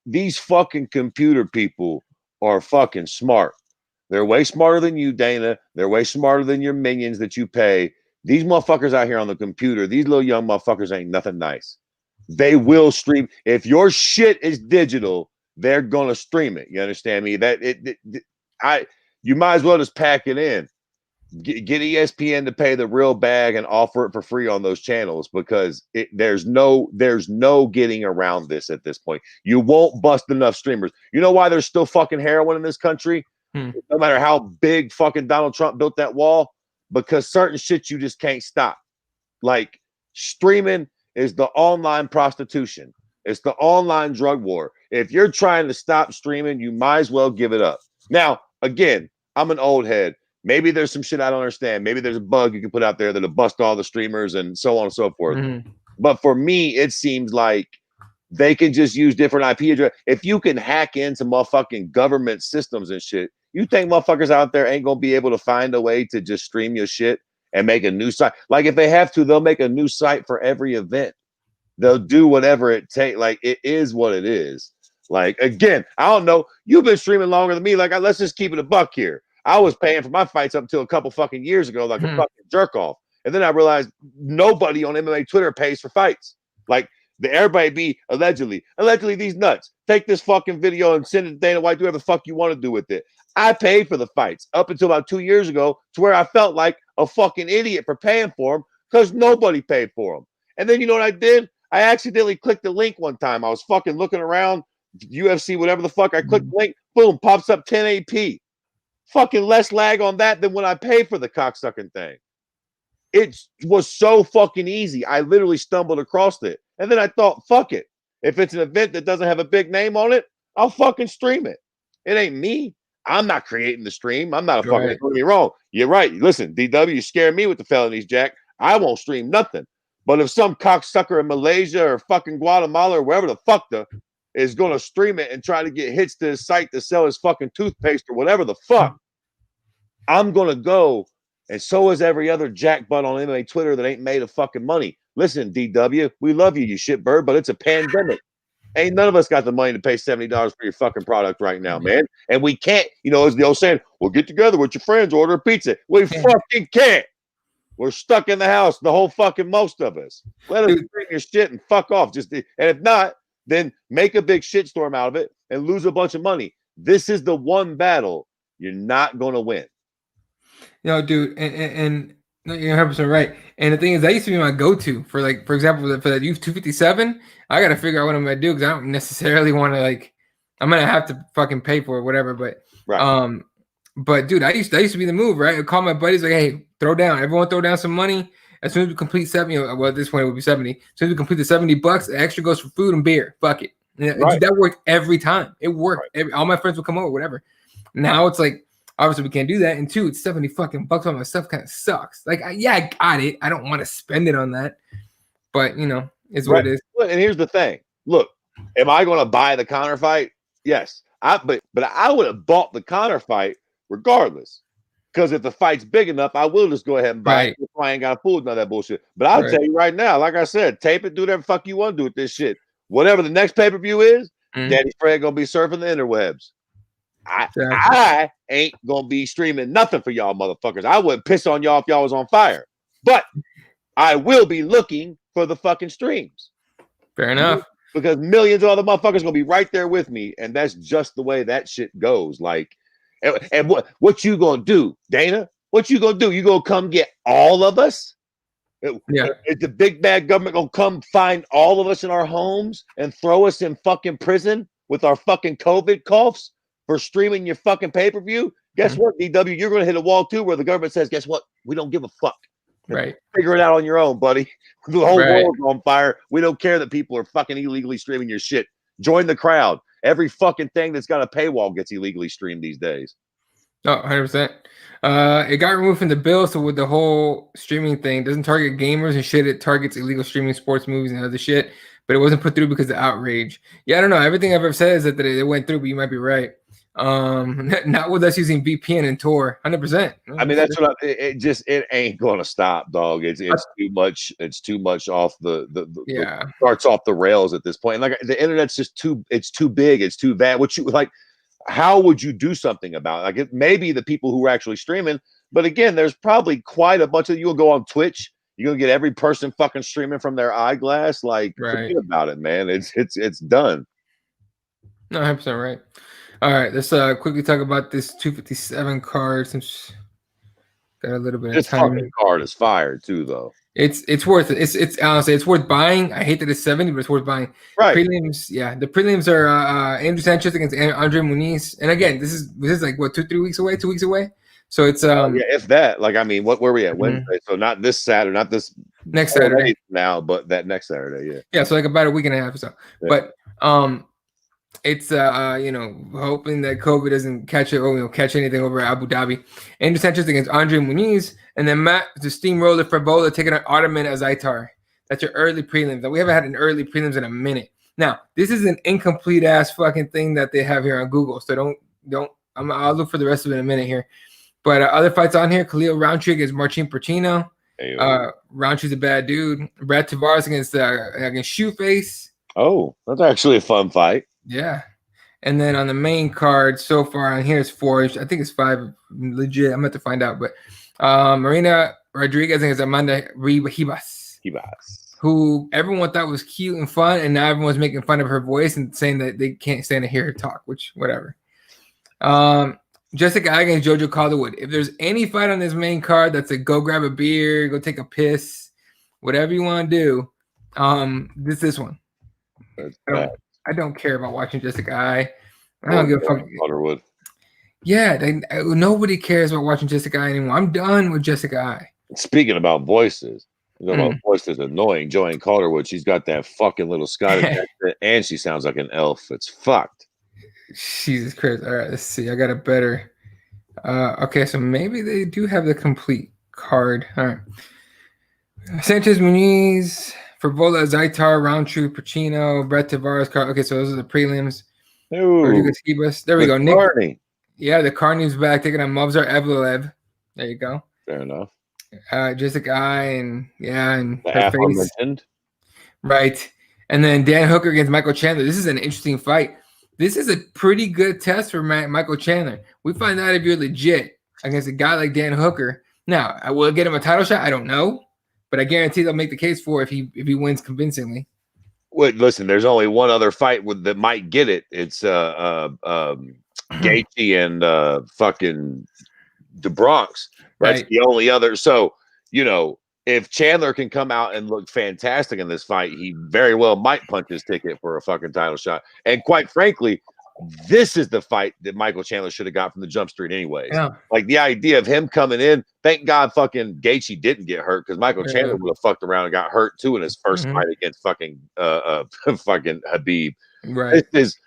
these fucking computer people are fucking smart. They're way smarter than you, Dana. They're way smarter than your minions that you pay. These motherfuckers out here on the computer, these little young motherfuckers ain't nothing nice. They will stream. If your shit is digital, they're gonna stream it. You understand me? You might as well just pack it in. Get ESPN to pay the real bag and offer it for free on those channels, because there's no getting around this at this point. You won't bust enough streamers. You know why there's still fucking heroin in this country? No matter how big fucking Donald Trump built that wall, because certain shit you just can't stop. Like, streaming is the online prostitution. It's the online drug war. If you're trying to stop streaming, you might as well give it up. Now, again, I'm an old head. Maybe there's some shit I don't understand. Maybe there's a bug you can put out there that'll bust all the streamers and so on and so forth. But for me, it seems like they can just use different IP address. If you can hack into motherfucking government systems and shit, you think motherfuckers out there ain't gonna be able to find a way to just stream your shit and make a new site? Like, if they have to, they'll make a new site for every event. They'll do whatever it takes. Like, it is what it is. Like, again, I don't know. You've been streaming longer than me. Like, let's just keep it a buck here. I was paying for my fights up until a couple fucking years ago, like a fucking jerk off. And then I realized nobody on MMA Twitter pays for fights. Like, everybody be allegedly these nuts. Take this fucking video and send it to Dana White. Do whatever the fuck you want to do with it. I paid for the fights up until about 2 years ago, to where I felt like a fucking idiot for paying for them, because nobody paid for them. And then you know what I did? I accidentally clicked the link one time. I was fucking looking around, UFC, whatever the fuck. I clicked the link, boom, pops up 1080p. Fucking less lag on that than when I paid for the cocksucking thing. It was so fucking easy. I literally stumbled across it. And then I thought, fuck it. If it's an event that doesn't have a big name on it, I'll fucking stream it. It ain't me. I'm not creating the stream. I'm not a fucking, don't get me wrong. You're right. Listen, DW, you scare me with the felonies, Jack. I won't stream nothing. But if some cocksucker in Malaysia or fucking Guatemala or wherever the fuck is going to stream it and try to get hits to his site to sell his fucking toothpaste or whatever the fuck, I'm going to go, and so is every other jackbutt on MMA Twitter that ain't made a fucking money. Listen, DW, we love you, you shitbird, but it's a pandemic. Ain't none of us got the money to pay $70 for your fucking product right now, man. And we can't, as the old saying, well, get together with your friends, order a pizza. We fucking can't. We're stuck in the house, the whole fucking most of us. Let us bring your shit and fuck off. And if not, then make a big shitstorm out of it and lose a bunch of money. This is the one battle you're not going to win. Dude, and you're 100% right. And the thing is, that used to be my go-to for, like, for example, for that UFC 257. I got to figure out what I'm going to do, because I don't necessarily want to, like, I'm going to have to fucking pay for it, whatever. But, but dude, that used to be the move, right? I'd call my buddies, like, hey, everyone throw down some money. As soon as we complete 70, well, at this point it would be 70. As soon as we complete the $70, the extra goes for food and beer. Fuck it. That worked every time. It worked. All my friends would come over, whatever. Now it's like, obviously we can't do that. And two, it's 70 fucking bucks on my stuff. Kind of sucks. Like, I got it. I don't want to spend it on that. But, it's what it is. And here's the thing. Look, am I going to buy the Conor fight? Yes. But I would have bought the Conor fight regardless. Because if the fight's big enough, I will just go ahead and buy it. If I ain't got food, none of that bullshit. But I'll tell you right now, like I said, tape it, do whatever fuck you want to do with this shit. Whatever the next pay-per-view is, Daddy Fred gonna be surfing the interwebs. I ain't gonna be streaming nothing for y'all motherfuckers. I wouldn't piss on y'all if y'all was on fire. But I will be looking for the fucking streams. Fair enough. because millions of other motherfuckers gonna be right there with me, and that's just the way that shit goes. Like, and what you gonna do, Dana? What you gonna do? You gonna come get all of us? Yeah. Is the big bad government gonna come find all of us in our homes and throw us in fucking prison with our fucking COVID coughs for streaming your fucking pay-per-view? Guess what, DW? You're gonna hit a wall too, where the government says, "Guess what? We don't give a fuck. Right. Figure it out on your own, buddy. The whole Right. world's on fire. We don't care that people are fucking illegally streaming your shit. Join the crowd. Every fucking thing that's got a paywall gets illegally streamed these days." Oh, 100%. It got removed from the bill, so with the whole streaming thing, doesn't target gamers and shit. It targets illegal streaming sports, movies, and other shit. But it wasn't put through because of outrage. Yeah, I don't know. Everything I've ever said is that it went through, but you might be right. Not with us using VPN and Tor, 100%. I mean, that's what it ain't gonna stop, dog. It's too much. It's too much off yeah. Starts off the rails at this point. And like the internet's just it's too big. It's too bad. What you like? How would you do something about it? Like it may be the people who are actually streaming, but again, there's probably quite a bunch of you'll go on Twitch. You're gonna get every person fucking streaming from their eyeglass. Like, forget about it, man. It's done. No, 100% right. All right, let's quickly talk about this 257 card. Since got a little bit of time. This fucking card is fire too, though. It's worth it. It's honestly it's worth buying. I hate that it's 70, but it's worth buying. Right. Prelims, yeah. The prelims are Andrew Sanchez against Andre Muniz, and again, this is like what 2 weeks away. So it's yeah, if that. Like, I mean, where we at Wednesday? So not this Saturday, not this next Saturday now, but that next Saturday. Yeah. Yeah. So like about a week and a half or so. Yeah. But it's hoping that COVID doesn't catch it or catch anything over at Abu Dhabi. Andrew Sanchez against Andre Muniz, and then Matt the steamroller for Bola taking on Ottoman Azaitar. That's your early prelims. We haven't had an early prelims in a minute. Now, this is an incomplete ass fucking thing that they have here on Google. So I'll look for the rest of it in a minute here. But other fights on here: Khalil Roundtree against Marcin Pertino. Hey, Roundtree's a bad dude. Brad Tavares against Shoeface. Oh, that's actually a fun fight. Yeah. And then on the main card so far on here is 4. I think it's 5 legit. I'm going to find out. But Marina Rodriguez against Amanda Ribas. Who everyone thought was cute and fun. And now everyone's making fun of her voice and saying that they can't stand to hear her talk, which whatever. Jessica Eye against Jojo Calderwood. If there's any fight on this main card that's a go grab a beer, go take a piss, whatever you want to do, this one. I don't care about watching Jessica Eye. I don't give a fuck. Calderwood. Yeah, nobody cares about watching Jessica Eye anymore. I'm done with Jessica Eye. Speaking about voices, about voices annoying. Joanne Calderwood, she's got that fucking little Scottish accent, and she sounds like an elf. It's fucked. Jesus Christ. All right, let's see. I got a better. Okay, so maybe they do have the complete card. All right. Sanchez Muniz. For Bola, Zaitar, Roundtree, Pacino, Brett Tavares, card. Okay, so those are the prelims. There we go. Nick Carney. Yeah, the Carney's back taking on Movsar Evloev. There you go. Fair enough. Jessica Eye and the her face. Mentioned. Right. And then Dan Hooker against Michael Chandler. This is an interesting fight. This is a pretty good test for Michael Chandler. We find out if you're legit against a guy like Dan Hooker. Now, I will get him a title shot. I don't know. But I guarantee they'll make the case for if he wins convincingly. Wait, listen, there's only one other fight that might get it. It's Gaethje and fucking the Bronx. That's right. The only other. So, if Chandler can come out and look fantastic in this fight, he very well might punch his ticket for a fucking title shot. And quite frankly, this is the fight that Michael Chandler should have got from the jump street anyways. Yeah. Like the idea of him coming in, thank God fucking Gaethje didn't get hurt, because Michael Chandler would have fucked around and got hurt too in his first fight against fucking Habib. Right. This is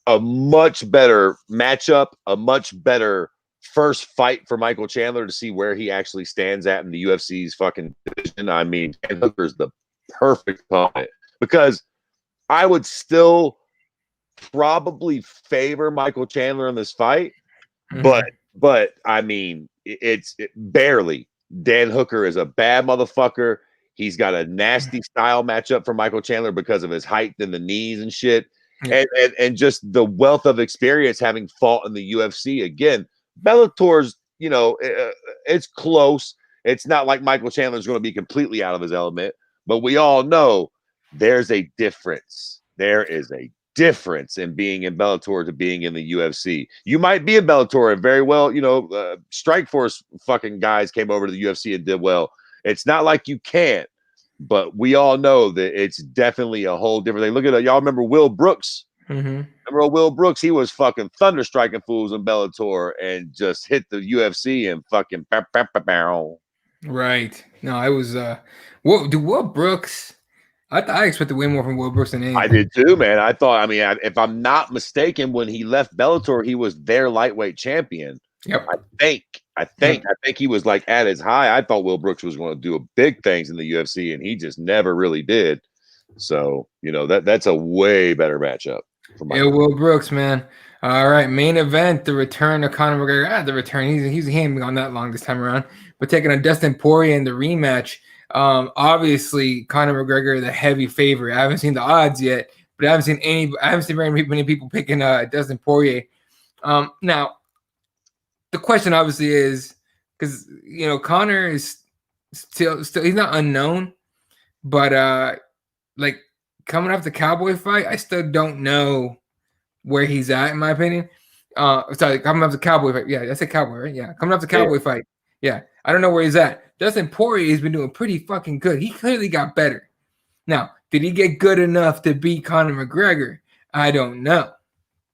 a much better matchup, a much better first fight for Michael Chandler to see where he actually stands at in the UFC's fucking division. I mean, Dan Hooker's the perfect opponent, because I would still probably favor Michael Chandler in this fight, but I mean, it's barely. Dan Hooker is a bad motherfucker. He's got a nasty style matchup for Michael Chandler because of his height and the knees and shit, and just the wealth of experience having fought in the UFC. Again, Bellator's, it's close. It's not like Michael Chandler's going to be completely out of his element, but we all know there's a difference. There is a difference in being in Bellator to being in the UFC. You might be in Bellator and very well, Strikeforce fucking guys came over to the UFC and did well. It's not like you can't, but we all know that it's definitely a whole different thing. Look at it. Y'all remember Will Brooks? Mm-hmm. Remember Will Brooks? He was fucking thunder striking fools in Bellator and just hit the UFC and fucking Right. No, I was Will Brooks. I expected way more from Will Brooks than anything. I did too, man. I thought, I mean, if I'm not mistaken, when he left Bellator, he was their lightweight champion. Yep. I think he was like at his high. I thought Will Brooks was going to do big things in the UFC, and he just never really did. So, that's a way better matchup for my Will Brooks, man. All right, main event, the return of Conor McGregor. The return. He ain't been on that long this time around. But taking on Dustin Poirier in the rematch. Obviously Conor McGregor, the heavy favorite. I haven't seen the odds yet, but I haven't seen very many people picking Dustin Poirier. Now the question obviously is, because Conor is still he's not unknown, but like coming off the Cowboy fight, I still don't know where he's at, in my opinion. Sorry, coming off the Cowboy fight. Yeah, that's a Cowboy, right? Yeah, coming off the Cowboy fight. Yeah, I don't know where he's at. Dustin Poirier has been doing pretty fucking good. He clearly got better. Now, did he get good enough to beat Conor McGregor? I don't know.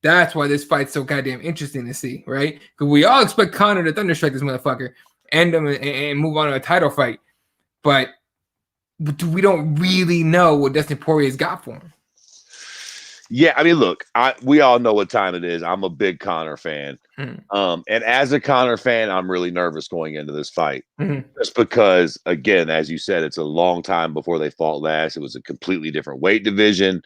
That's why this fight's so goddamn interesting to see, right? Because we all expect Conor to thunderstrike this motherfucker, end him, and move on to a title fight. But we don't really know what Dustin Poirier's got for him. Yeah, I mean, look, we all know what time it is. I'm a big Conor fan. And as a Conor fan, I'm really nervous going into this fight. Just because, again, as you said, it's a long time before they fought last. It was a completely different weight division.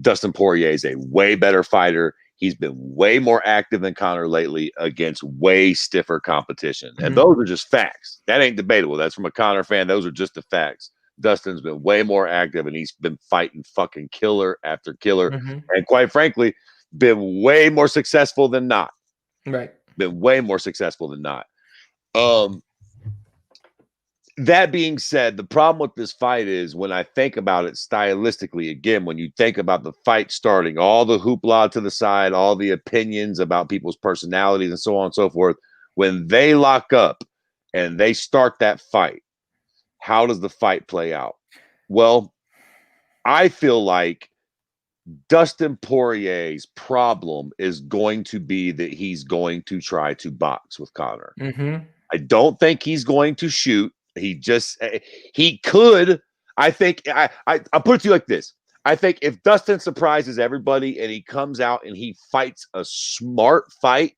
Dustin Poirier is a way better fighter. He's been way more active than Conor lately against way stiffer competition. And those are just facts. That ain't debatable. That's from a Conor fan. Those are just the facts. Dustin's been way more active, and he's been fighting fucking killer after killer. And quite frankly, been way more successful than not. Right. Been way more successful than not. That being said, the problem with this fight is when I think about it stylistically, again, when you think about the fight starting, all the hoopla to the side, all the opinions about people's personalities and so on and so forth, when they lock up and they start that fight, how does the fight play out? Well, I feel like Dustin Poirier's problem is going to be that he's going to try to box with Conor. I don't think he's going to shoot. He could. I think I'll put it to you like this. I think if Dustin surprises everybody and he comes out and he fights a smart fight,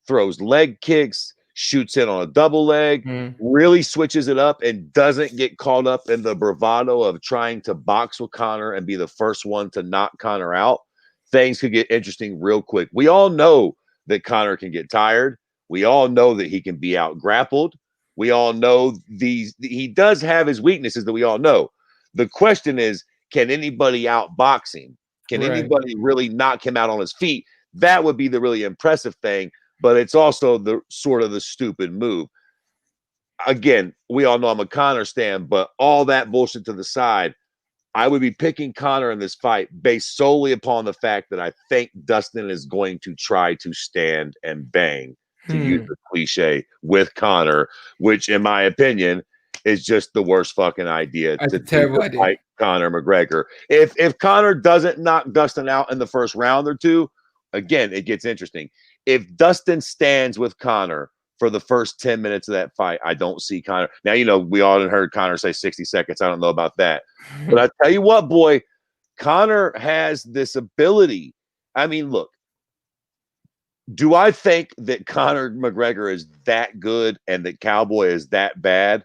throws leg kicks, shoots in on a double leg, really switches it up and doesn't get caught up in the bravado of trying to box with Conor and be the first one to knock Conor out, things could get interesting real quick. We all know that Conor can get tired. We all know that he can be out grappled. We all know he does have his weaknesses that we all know. The question is, can anybody outbox him? Can anybody really knock him out on his feet? That would be the really impressive thing. But it's also the sort of the stupid move. Again, we all know I'm a Conor stan, but all that bullshit to the side, I would be picking Conor in this fight based solely upon the fact that I think Dustin is going to try to stand and bang, to use the cliche, with Conor, which, in my opinion, is just the worst fucking idea. That's a terrible idea. Fight Conor McGregor. If Conor doesn't knock Dustin out in the first round or two, again, it gets interesting. If Dustin stands with Conor for the first 10 minutes of that fight, I don't see Conor. Now, we all heard Conor say 60 seconds. I don't know about that. But I tell you what, boy, Conor has this ability. I mean, look, do I think that Conor McGregor is that good and that Cowboy is that bad?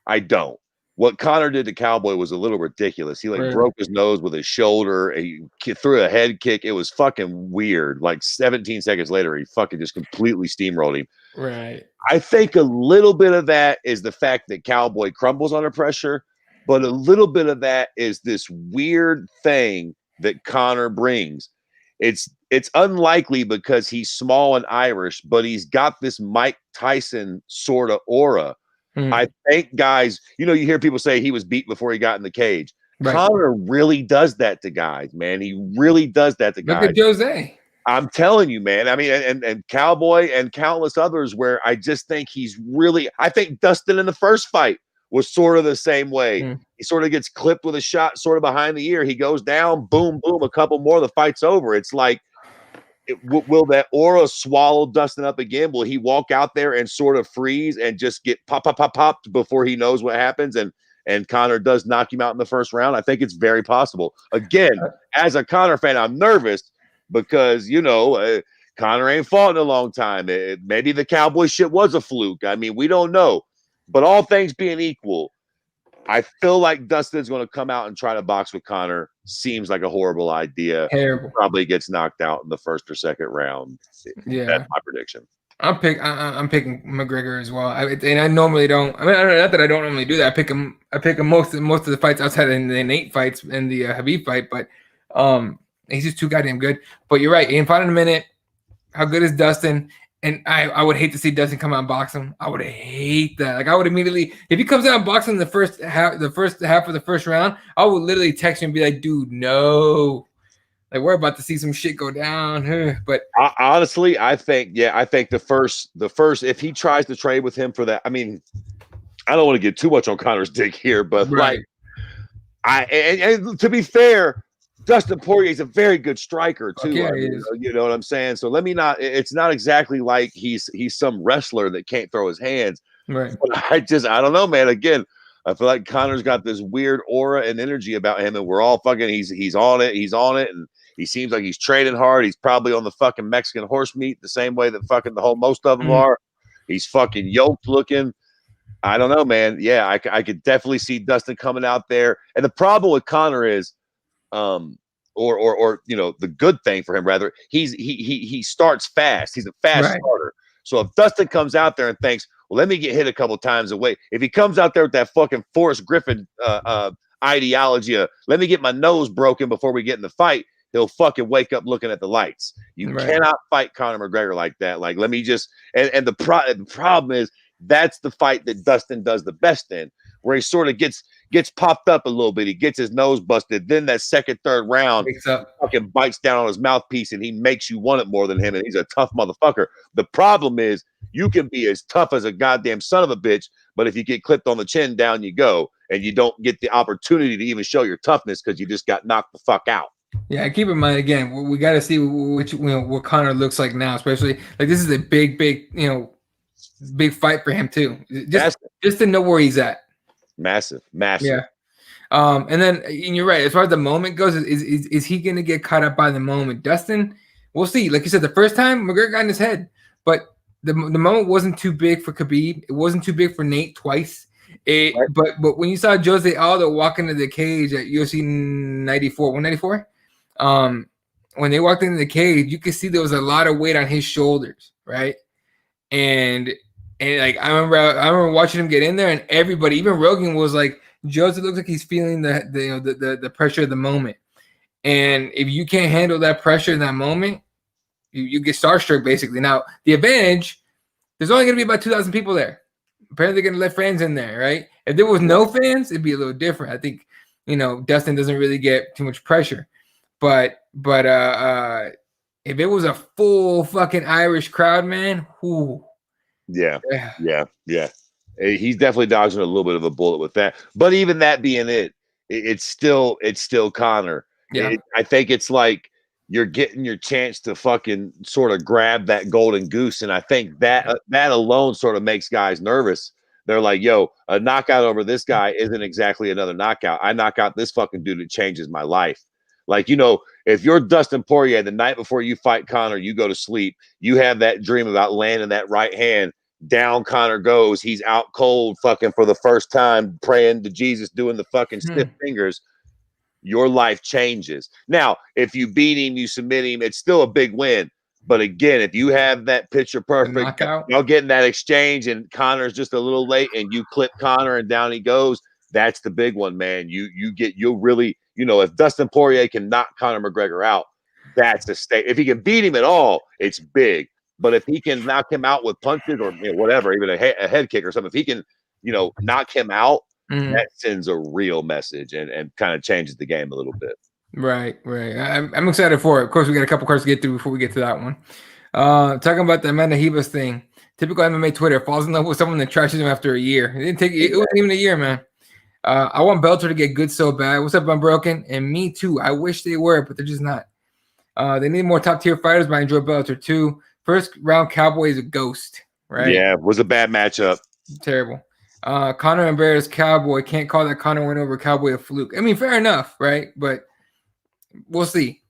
I don't. What Conor did to Cowboy was a little ridiculous. He broke his nose with his shoulder. He threw a head kick. It was fucking weird. Like 17 seconds later, he fucking just completely steamrolled him. Right. I think a little bit of that is the fact that Cowboy crumbles under pressure, but a little bit of that is this weird thing that Conor brings. It's unlikely because he's small and Irish, but he's got this Mike Tyson sort of aura. I think, guys, you hear people say he was beat before he got in the cage. Right. Conor really does that to guys, man. He really does that to guys. Look at Jose. I'm telling you, man. I mean, and Cowboy and countless others where I just think he's really, I think Dustin in the first fight was sort of the same way. He sort of gets clipped with a shot sort of behind the ear. He goes down, boom, boom, a couple more, the fight's over. It's like, will that aura swallow Dustin up again? Will he walk out there and sort of freeze and just get popped before he knows what happens? And Conor does knock him out in the first round. I think it's very possible. Again, as a Conor fan, I'm nervous because, Conor ain't fought in a long time. Maybe the Cowboy shit was a fluke. I mean, we don't know. But all things being equal, I feel like Dustin's going to come out and try to box with Conor. Seems like a horrible idea. Terrible. Probably gets knocked out in the first or second round. Yeah, that's my prediction. I'm picking McGregor as well. And I normally don't. I mean, not that I don't normally do that. I pick him most of the fights outside of the Nate fights and the Habib fight. But he's just too goddamn good. But you're right. In fight in a minute. How good is Dustin? And I would hate to see Dustin come out and box him. I would hate that. Like I would immediately, if he comes out and boxes in the first half of the first round, I would literally text him and be like, dude, no. Like we're about to see some shit go down. But honestly, I think the first, if he tries to trade with him for that, I mean, I don't want to get too much on Conor's dick here, but right. And to be fair, Dustin Poirier is a very good striker too. Yeah, you know what I'm saying? So it's not exactly like he's some wrestler that can't throw his hands. Right. But I don't know, man. Again, I feel like Conor's got this weird aura and energy about him, and we're all fucking he's on it, and he seems like he's training hard. He's probably on the fucking Mexican horse meat the same way that fucking most of them are. He's fucking yoked looking. I don't know, man. Yeah, I could definitely see Dustin coming out there. And the problem with Conor is or the good thing for him rather, he starts fast. He's a fast starter. So if Dustin comes out there and thinks, well, let me get hit a couple times away. If he comes out there with that fucking Forrest Griffin ideology of let me get my nose broken before we get in the fight, he'll fucking wake up looking at the lights. You cannot fight Conor McGregor like that. Like, let me just and the problem is that's the fight that Dustin does the best in, where he sort of gets popped up a little bit. He gets his nose busted. Then that second, third round, fucking bites down on his mouthpiece, and he makes you want it more than him. And he's a tough motherfucker. The problem is you can be as tough as a goddamn son of a bitch, but if you get clipped on the chin, down you go, and you don't get the opportunity to even show your toughness because you just got knocked the fuck out. Yeah, keep in mind again, we got to see what Conor looks like now, especially like this is a big big fight for him too. Just to know where he's at. Massive. Yeah. And then you're right. As far as the moment goes, is he gonna get caught up by the moment? Dustin, we'll see. Like you said, the first time McGregor got in his head, but the moment wasn't too big for Khabib. It wasn't too big for Nate twice. But when you saw Jose Aldo walk into the cage at UFC 194, when they walked into the cage, you could see there was a lot of weight on his shoulders, right? And like I remember watching him get in there, and everybody, even Rogan, was like, Jose looks like he's feeling the pressure of the moment. And if you can't handle that pressure in that moment, you get starstruck basically. Now the advantage, there's only gonna be about 2,000 people there. Apparently they're gonna let fans in there, right? If there was no fans, it'd be a little different. I think Dustin doesn't really get too much pressure, but if it was a full fucking Irish crowd, man, whoo. Yeah. He's definitely dodging a little bit of a bullet with that. But even that being it's still Conor. Yeah. I think it's like you're getting your chance to fucking sort of grab that golden goose, and I think that alone sort of makes guys nervous. They're like, yo, a knockout over this guy isn't exactly another knockout. I knock out this fucking dude, it changes my life. Like, if you're Dustin Poirier, the night before you fight Conor, you go to sleep, you have that dream about landing that right hand, down Conor goes, he's out cold fucking for the first time, praying to Jesus, doing the fucking stiff fingers, your life changes. Now, if you beat him, you submit him, it's still a big win. But again, if you have that picture perfect, you're getting that exchange and Conor's just a little late and you clip Conor and down he goes, that's the big one, man. You'll really, if Dustin Poirier can knock Conor McGregor out, that's a state. If he can beat him at all, it's big. But if he can knock him out with punches or whatever, even a head kick or something, if he can, knock him out, that sends a real message and kind of changes the game a little bit. Right. I'm excited for it. Of course, we got a couple cards to get through before we get to that one. Talking about the Amanda Ribas thing. Typical MMA Twitter falls in love with someone that trashes him after a year. It wasn't even a year, man. I want Bellator to get good so bad. What's up, Unbroken? And me too. I wish they were, but they're just not. They need more top tier fighters, but I enjoy Bellator too. First round Cowboy is a ghost, right? Yeah, it was a bad matchup. Terrible. Conor embarrassed Cowboy. Can't call that Conor went over Cowboy a fluke. I mean, fair enough, right? But we'll see.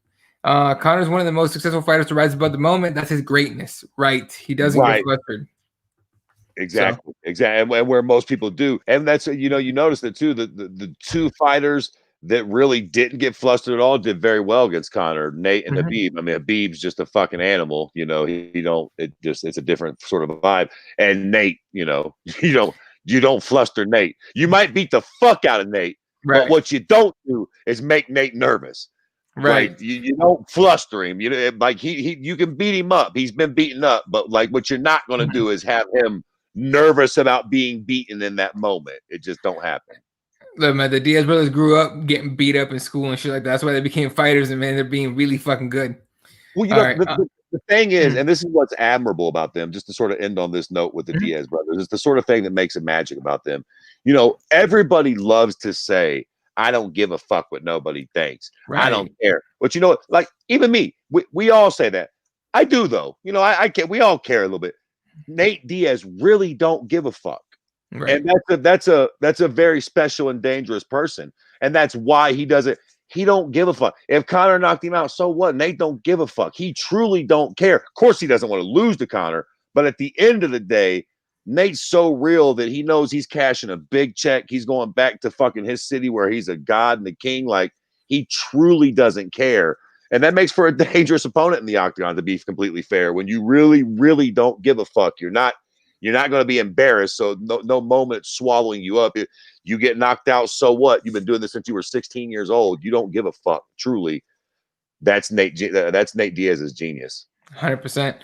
Conor's one of the most successful fighters to rise above the moment. That's his greatness, right? He doesn't get flustered. Exactly. Exactly. And where most people do. And that's, you notice that too, the two fighters that really didn't get flustered at all did very well against Conor, Nate and Habib. I mean, Habib's just a fucking animal, it's a different sort of vibe. And Nate, you don't fluster Nate. You might beat the fuck out of Nate, but what you don't do is make Nate nervous. Right. You don't fluster him. You can beat him up. He's been beaten up, but like what you're not going to do is have him nervous about being beaten in that moment. It just don't happen. Look, man, the Diaz brothers grew up getting beat up in school and shit like that. That's why they became fighters, and man, they're being really fucking good. Well, the thing is, and this is what's admirable about them, just to sort of end on this note with the Diaz brothers, it's the sort of thing that makes it magic about them. Everybody loves to say, I don't give a fuck what nobody thinks. Right. I don't care. But like even me, we all say that. I do though. I care. We all care a little bit. Nate Diaz really don't give a fuck. Right. And that's a very special and dangerous person. And that's why he does it. He don't give a fuck. If Conor knocked him out, so what? Nate don't give a fuck. He truly don't care. Of course, he doesn't want to lose to Conor, but at the end of the day, Nate's so real that he knows he's cashing a big check. He's going back to fucking his city where he's a god and a king. Like, he truly doesn't care. And that makes for a dangerous opponent in the octagon, to be completely fair. When you really, really don't give a fuck, you're not going to be embarrassed. So no moment swallowing you up. You get knocked out, so what? You've been doing this since you were 16 years old. You don't give a fuck. Truly, that's Nate Diaz's genius. 100%.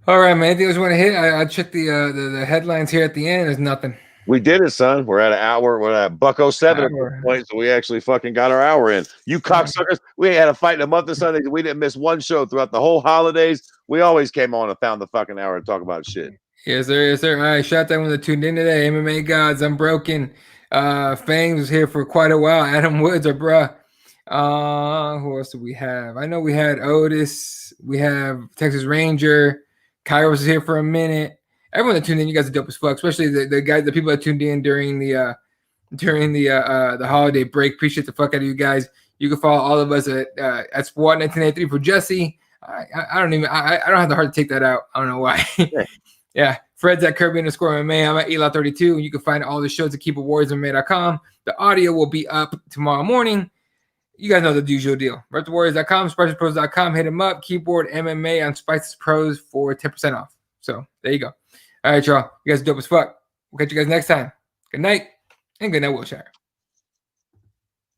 All right, man. Anything else you want to hit? I checked the headlines here at the end. There's nothing. We did it, son. We're at an hour. We're at $1:07 at this point, so we actually fucking got our hour in. You cocksuckers. We had a fight in a month of Sundays. We didn't miss one show throughout the whole holidays. We always came on and found the fucking hour to talk about shit. Yes, sir. Yes, sir. All right, shout out to everyone that tuned in today. MMA Gods, Unbroken. Fangs was here for quite a while. Adam Woods, our bruh. Who else do we have? I know we had Otis. We have Texas Ranger. Kairos was here for a minute. Everyone that tuned in, you guys are dope as fuck. Especially the guys, the people that tuned in during the holiday break. Appreciate the fuck out of you guys. You can follow all of us at Sport 1983 for Jesse. I don't have the heart to take that out. I don't know why. Yeah. Fred's at Kirby_MMA. I'm at Ep.230. You can find all the shows at KeyboardWarriorsMMA.com. The audio will be up tomorrow morning. You guys know the usual deal. RepTheWarriors.com, SpicePros.com. Hit them up. Keyboard MMA on Spices Pros for 10% off. So there you go. All right, y'all. You guys are dope as fuck. We'll catch you guys next time. Good night and good night, Wilshire.